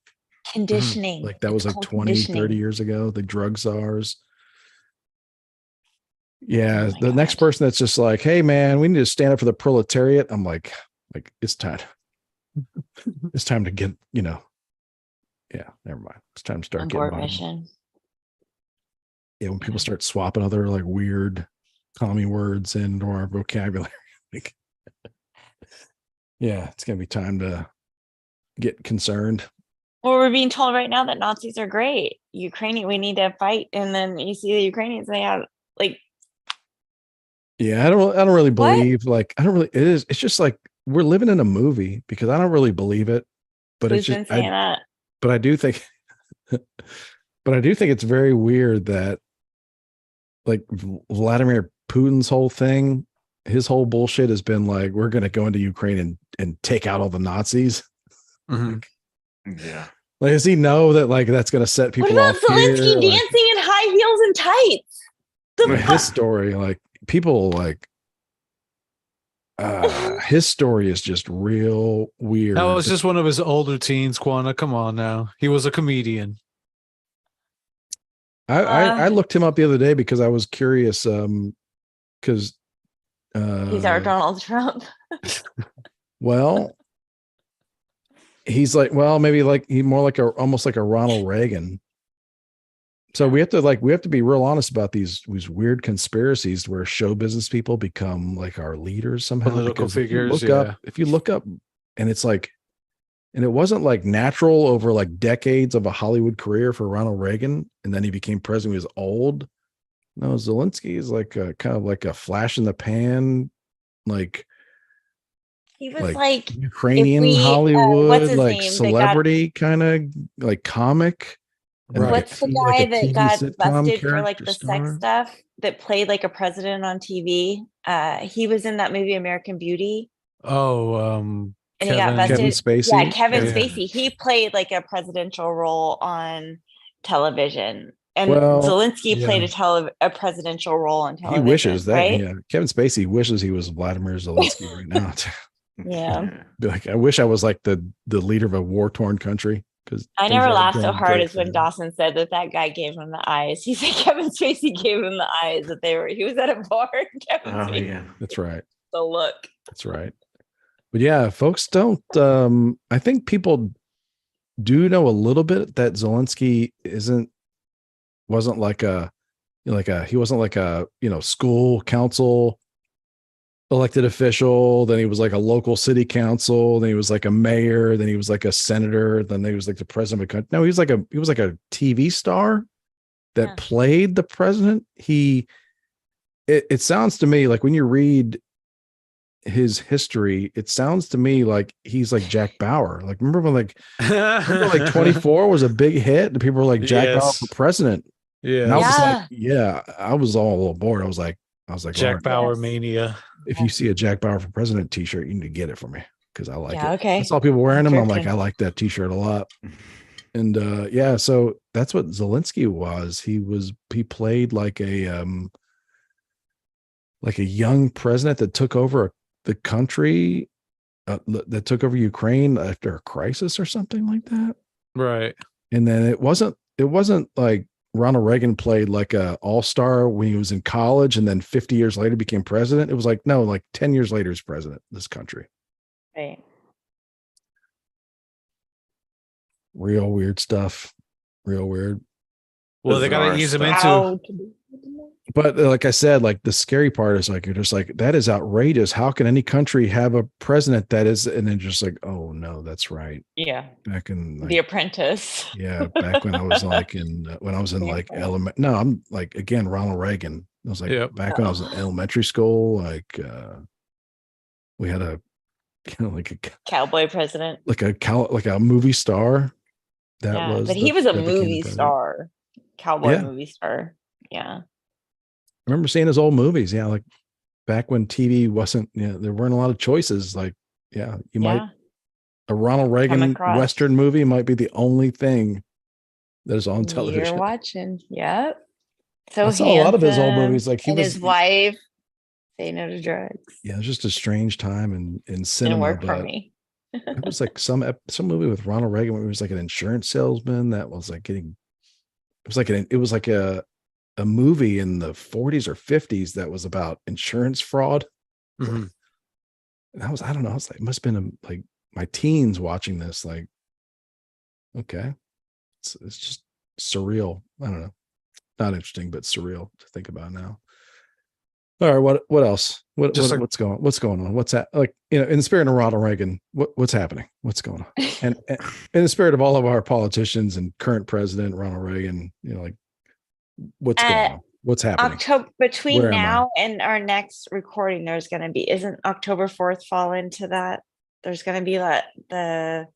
conditioning. Like that was It's like called 20, 30 conditioning. years ago, the drug czars. Yeah, Oh my the next God. person that's just like, hey man, we need to stand up for the proletariat. I'm like it's time. It's time to get, yeah, never mind. It's time to start getting Abort violent. mission. Yeah, when people start swapping other like weird commie words into our vocabulary. Like, yeah, it's gonna be time to get concerned. Well, we're being told right now that Nazis are great. Ukrainian, we need to fight, and then you see the Ukrainians. They have like, Yeah, I don't really What? believe like I don't really it's just like we're living in a movie because I don't really believe it. But who's it's just been saying that? but I do think it's very weird that like Vladimir Putin's whole thing, his whole bullshit has been like, we're going to go into Ukraine and take out all the Nazis. Mhm. Yeah. Like, does he know that like that's going to set What people about off? Zelensky here? Like, dancing in high heels and tights? The his fuck? story, like people like, his story is just real weird. That was just one of his old routines, Quana. Come on now. He was a comedian. I looked him up the other day because I was curious. Because He's our Donald Trump. well, he's like, well, maybe like he more like almost like a Ronald Reagan. So we have to be real honest about these weird conspiracies where show business people become like our leaders somehow. Political Because figures, if you look up, and it's like, and it wasn't like natural over like decades of a Hollywood career for Ronald Reagan, and then he became president. He was old. No, Zelensky is like a kind of like a flash in the pan, like He was like Ukrainian what's Hollywood, his like name? celebrity kind of like comic. And Right. What's the like guy a that TV got sitcom busted for like character the sex star. stuff that played like a president on TV? He was in that movie American Beauty, Oh, and he got Kevin busted. Spacey. Yeah, Kevin Yeah. Spacey. He played like a presidential role on television, and Well, Zelensky played yeah. a presidential role on He television. wishes that, right? yeah. Kevin Spacey wishes he was Vladimir Zelensky right now. Yeah. Be like, I wish I was like the leader of a war-torn country. Because I never laughed so hard as when Dawson said that guy gave him the eyes. He said Kevin Spacey gave him the eyes that he was at a bar. And Kevin Spacey, yeah. That's right. the look. That's right. But yeah, folks don't. I think people do know a little bit that Zelensky wasn't like he wasn't like a school council elected official. Then he was like a local city council. Then he was like a mayor. Then he was like a senator. Then he was like the president of a country. No, he was like a TV star that played the president. It sounds to me like when you read his history, it sounds to me like he's like Jack Bauer. Like remember when like 24 was a big hit? The people were like Jack Bauer for president. Yeah. And I was like, I was all aboard. I was like, Jack Bauer mania. If you see a Jack Bauer for president t-shirt, you need to get it for me because I like it. Okay. I saw people wearing them. I'm like, I like that t-shirt a lot. And so that's what Zelensky was. He played like a young president that took over the country, that took over Ukraine after a crisis or something like that. Right. And then it wasn't like Ronald Reagan played like a all-star when he was in college and then 50 years later became president. It was like, no, like 10 years later he's president of this country. Right. Real weird stuff. Real weird. Well, they got to ease him into. But like I said, like the scary part is like, you're just like, that is outrageous. How can any country have a president that is, and then just like, oh no, that's right. Yeah. Back in The Apprentice. Yeah. Back when I was like when I was in like no, I'm like, again, Ronald Reagan. I was like, back when I was in elementary school, like we had a like a cowboy president, like a movie star. But he was a movie star, cowboy movie star. Yeah. I remember seeing his old movies. Yeah, like back when TV wasn't, there weren't a lot of choices. Like, might a Ronald Reagan Western movie might be the only thing that is on television. You're watching. Yep. So I saw a lot of his old movies. Like his wife say no to drugs. Yeah, it was just a strange time in cinema. Didn't work for me. It was like some movie with Ronald Reagan where he was like an insurance salesman that was like getting. It was like a movie in the 40s or 50s that was about insurance fraud. Mm-hmm. And I don't know. I was like, it must have been like my teens watching this. Like, okay, it's just surreal. I don't know, not interesting, but surreal to think about now. All right, what else? What's going on? What's that? Like, in the spirit of Ronald Reagan, what's happening? What's going on? And in the spirit of all of our politicians and current president Ronald Reagan, like, what's going on? What's happening? October between now and our next recording, there's going to be, isn't October 4th fall into that? There's going to be they're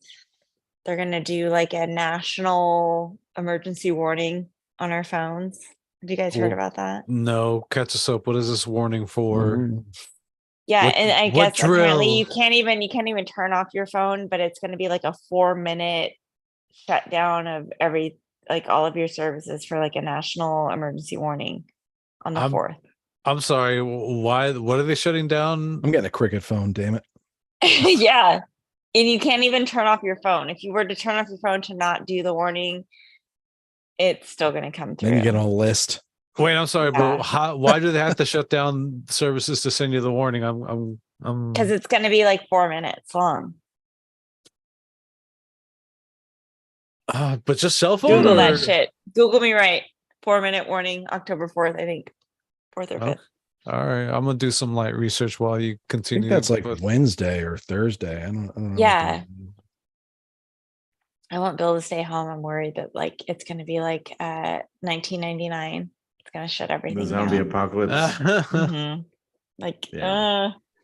going to do like a national emergency warning on our phones. Have you guys heard about that? No, catch us up. What is this warning for? Mm-hmm. Yeah, and I guess apparently you can't even turn off your phone, but it's going to be like a 4-minute shutdown of all of your services for like a national emergency warning on the 4th. I'm sorry. Why? What are they shutting down? I'm getting a Cricket phone. Damn it. Yeah, and you can't even turn off your phone. If you were to turn off your phone to not do the warning, it's still going to come through. Then you get on a list. Wait, I'm sorry, but why do they have to shut down services to send you the warning? I'm because it's going to be like 4 minutes long. But just cell phone. Google that shit. Google me right. 4-minute warning, October 4th, I think. 4th or 5th. All right, I'm gonna do some light research while you continue. I think that's like Wednesday or Thursday. I don't know. Yeah. I want Bill to stay home. I'm worried that it's going to be like 1999. It's going to shut everything down. The zombie apocalypse. Mm-hmm.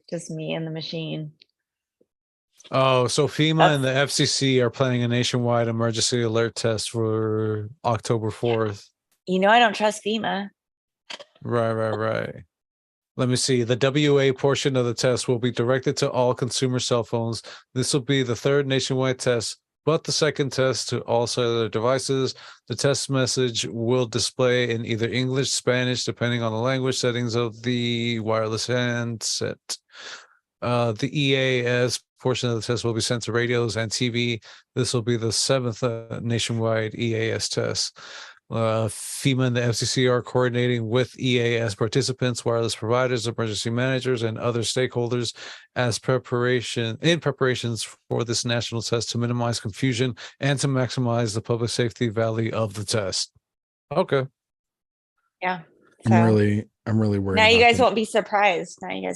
Just me and the machine. Oh, so FEMA and the FCC are planning a nationwide emergency alert test for October 4th. I don't trust FEMA. Right. Let me see. The WA portion of the test will be directed to all consumer cell phones. This will be the third nationwide test, but the second test to all cellular devices. The test message will display in either English, Spanish, depending on the language settings of the wireless handset. The EAS portion of the test will be sent to radios and TV. This will be the 7th nationwide EAS test. FEMA and the FCC are coordinating with EAS participants, wireless providers, emergency managers, and other stakeholders preparations for this national test to minimize confusion and to maximize the public safety value of the test. Okay. Yeah. So, I'm really worried. Now you guys won't be surprised. Yeah.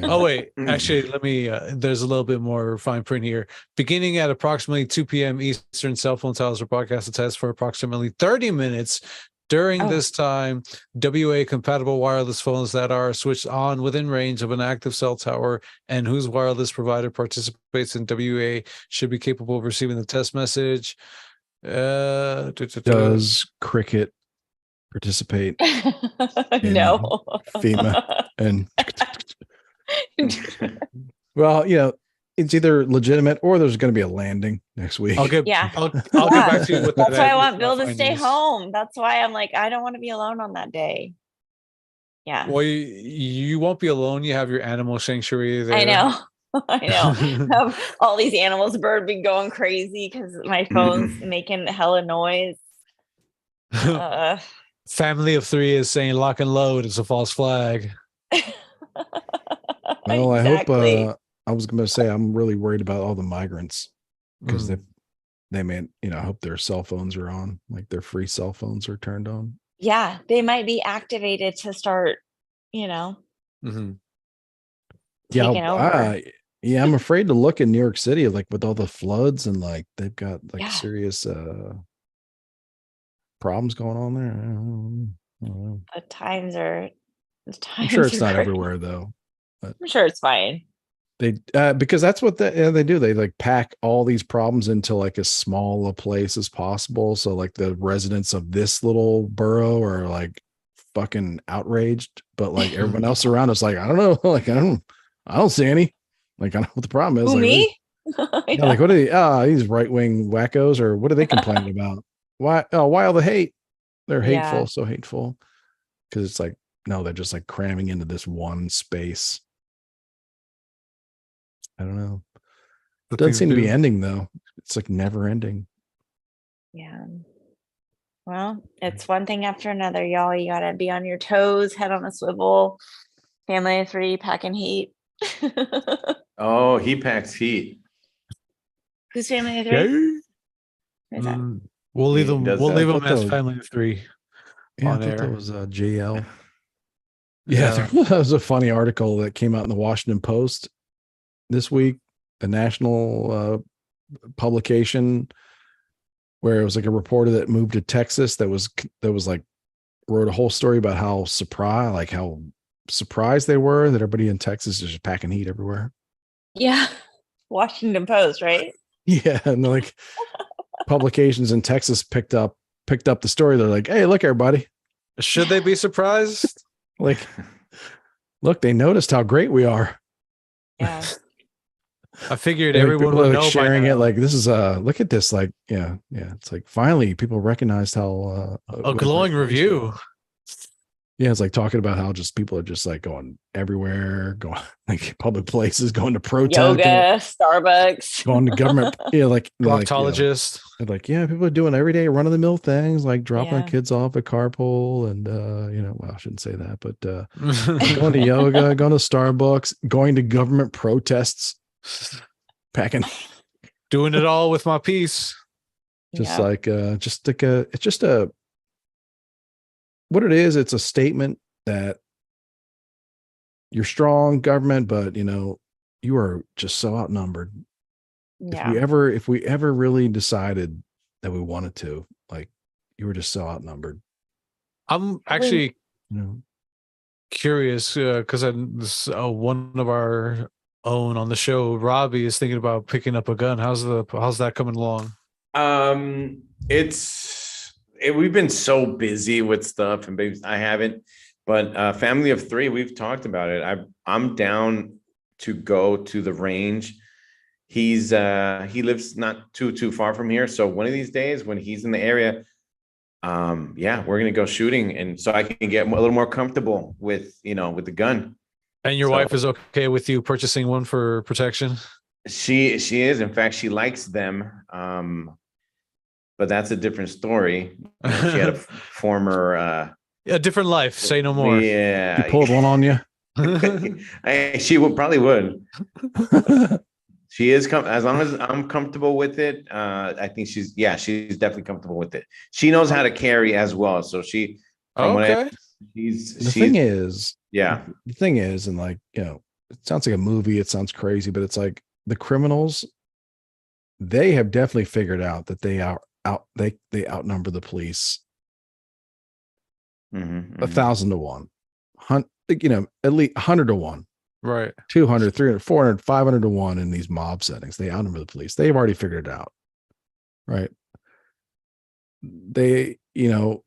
Oh, wait. Actually, let me, there's a little bit more fine print here. Beginning at approximately 2 p.m. Eastern, cell phone towers will broadcast the test for approximately 30 minutes. During this time, WA-compatible wireless phones that are switched on within range of an active cell tower and whose wireless provider participates in WA should be capable of receiving the test message. Does Cricket participate? No. FEMA and well, it's either legitimate or there's going to be a landing next week. I'll get back to you with that. That's why I want Bill to stay home. That's why I'm like, I don't want to be alone on that day. Yeah. Well, you won't be alone. You have your animal sanctuary there. I know. Have all these animals, bird be going crazy because my phone's making hella noise. Family of 3 is saying lock and load. It's a false flag. Well, exactly. I hope. I was going to say I'm really worried about all the migrants because they may, I hope their cell phones are on, like their free cell phones are turned on. Yeah, they might be activated to start, Mm-hmm. taking over. I'm afraid to look in New York City, like with all the floods and like they've got serious problems going on there. I don't know. The times are. I'm sure it's not everywhere though. But I'm sure it's fine. They because that's what they do. They like pack all these problems into like as small a place as possible. So like the residents of this little borough are like fucking outraged, but like everyone else around us, like, I don't know, like I don't see any. Like I don't know what the problem is. Who, Like me? yeah, like what are these right wing wackos, or what are they complaining about? Why all the hate? They're hateful, Yeah. so hateful. Because it's like, no, they're just like cramming into this one space. I don't know. The Doesn't things seem to be do. ending though. It's like never ending. Yeah. Well, it's one thing after another, y'all. You gotta be on your toes, head on a swivel. Family of 3, packing heat. Oh, he packs heat. Who's family of 3? Yeah. Who's that? We'll leave He them. does We'll that. leave I them thought as that was- family of 3 Yeah, I on thought air. that was JL. Yeah. There was a funny article that came out in the Washington Post this week, a national publication, where it was like a reporter that moved to Texas that was like wrote a whole story about how surprised they were that everybody in Texas is just packing heat everywhere. Yeah. Washington Post, right? Yeah, and like publications in Texas picked up the story. They're like, "Hey, look, everybody! Should they be surprised? Like, look, they noticed how great we are." Yeah. I figured And, like, everyone people are would like know by sharing it. now. Like, this is look at this. Like, yeah. It's like finally people recognized how A glowing review. Yeah, it's like talking about how just people are just like going everywhere, going like public places, going to protest, Yoga, Starbucks. going to government. Yeah, like Proctologist. like people are doing everyday run of the mill things, like dropping Yeah. their kids off at carpool, and well, I shouldn't say that, but going to yoga, going to Starbucks, going to government protests, packing, Doing it all with my piece. just Yeah. like it's just a what it is. It's a statement that you're strong, government, but you are just so outnumbered. Yeah. If we ever really decided that we wanted to, like, you were just so outnumbered. I'm actually You know, curious because one of our own on the show, Robbie, is thinking about picking up a gun. How's that coming along? We've been so busy with stuff, and babies, I haven't. But family of 3, we've talked about it. I'm down to go to the range. He lives not too far from here, so one of these days when he's in the area, we're gonna go shooting, and so I can get a little more comfortable with with the gun. And your wife is okay with you purchasing one for protection? She is. In fact, she likes them. But that's a different story. She had a former a different life. Say no more. Yeah. you pulled one on you. She probably would. She is as long as I'm comfortable with it. I think she's definitely comfortable with it. She knows how to carry as well. So she's The thing is, and like, it sounds like a movie, it sounds crazy, but it's like the criminals, they have definitely figured out that they outnumber the police 1,000 to 1, at least 100 to 1, right? 200, 300, 400, 500 to 1 in these mob settings. They outnumber the police. They've already figured it out, right? They, the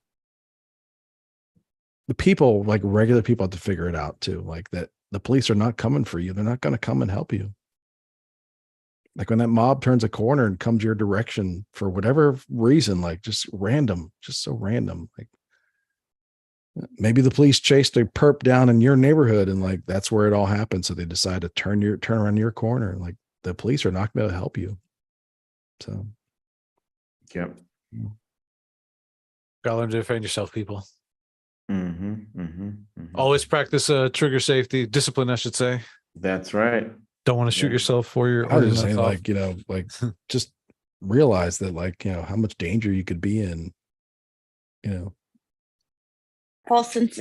people, like regular people, have to figure it out too. Like that the police are not coming for you. They're not going to come and help you. Like when that mob turns a corner and comes your direction for whatever reason, like just random, just so random. Like maybe the police chased a perp down in your neighborhood and like that's where it all happened. So they decide to turn around your corner. Like the police are not going to help you. So, yep. Gotta learn to defend yourself, people. Mm-hmm. Always practice trigger safety, discipline, I should say. That's right. Don't want to shoot yourself for your. I was just saying, like, like just realize that, like, how much danger you could be in. False sense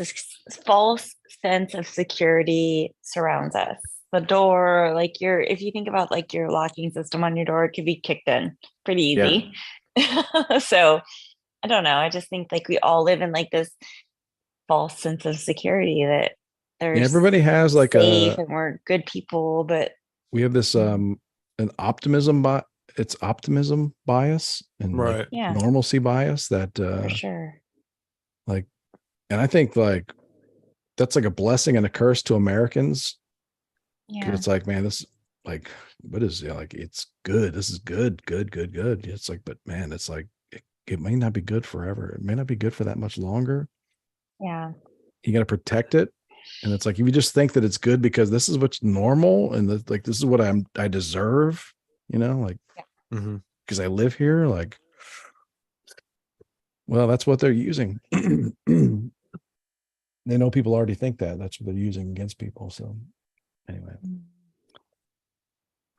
of security surrounds us. The door, like if you think about like your locking system on your door, it could be kicked in pretty easy. Yeah. So I don't know. I just think like we all live in like this false sense of security that everybody has like safe and we're good people, but we have this an optimism bias and right, like normalcy bias that for sure. Like And I think like that's like a blessing and a curse to Americans. Yeah. It's like, man, this like what is it? Like it's good. This is good. It's like, but man, it's like it may not be good forever. It may not be good for that much longer. Yeah. You got to protect it. And it's like if you just think that it's good because this is what's normal and like this is what I deserve, like because I live here, like well, that's what they're using. They know people already think that. That's what they're using against people. So anyway.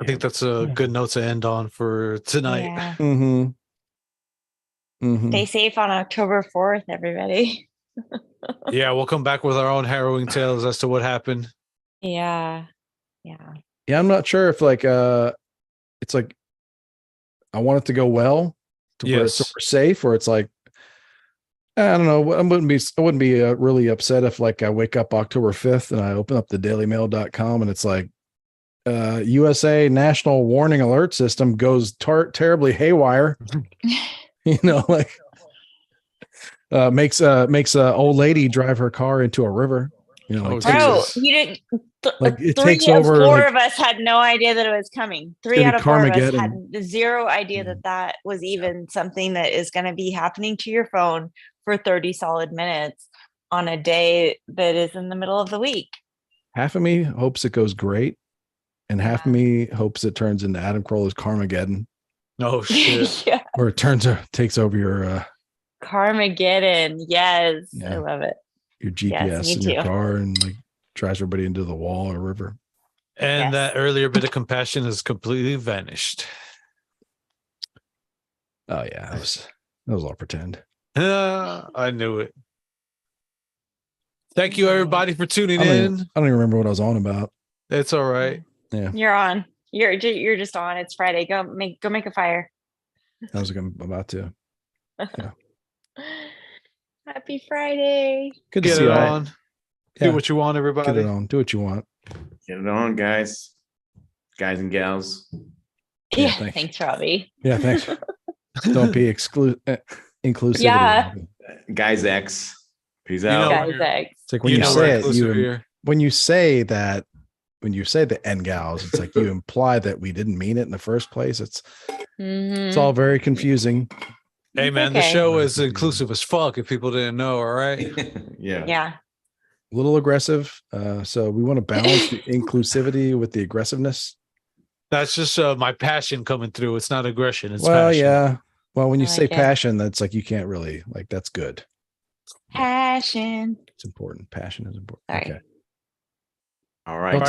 I think that's a good note to end on for tonight. Yeah. Stay safe on October 4th, everybody. Yeah, we'll come back with our own harrowing tales as to what happened. Yeah. I'm not sure if like it's like I want it to go well to where it's super safe, or it's like I don't know. I wouldn't be really upset if like I wake up October 5th and I open up the dailymail.com and it's like USA National Warning Alert System goes terribly haywire. Like makes a old lady drive her car into a river. Like bro, you didn't. Like it 3 takes of over. 4 of us had no idea that it was coming. 3 out of 4 of us had zero idea that was even something that is going to be happening to your phone for 30 solid minutes on a day that is in the middle of the week. Half of me hopes it goes great, and half of me hopes it turns into Adam Carolla's Carmageddon. Oh shit! Yeah. Where it takes over your Carmageddon. Yes, I love it. Your GPS in your car and like drives everybody into the wall or river. And that earlier bit of compassion has completely vanished. Oh yeah, that was all pretend. I knew it. Thank you everybody for tuning in. I don't even remember what I was on about. It's all right. Yeah, you're on. You're just on. It's Friday. Go make a fire. I was about to. Yeah. Happy Friday. Good to Get see it you on. Do what you want, everybody. Get it on. Do what you want. Get it on, guys and gals. Yeah, thanks, Robbie. Yeah, thanks. Don't be inclusive. Yeah. Guys X. Peace out. Guys X. It's like when you say it, when you say the N gals, it's like you imply that we didn't mean it in the first place. It's all very confusing. Hey man, the show is inclusive as fuck if people didn't know, all right? Yeah. A little aggressive. So we want to balance the inclusivity with the aggressiveness. That's just my passion coming through. It's not aggression. It's passion. Yeah. Well, when you say passion, that's like you can't really like that's good. Passion. It's important. Passion is important. Sorry. Okay. All right.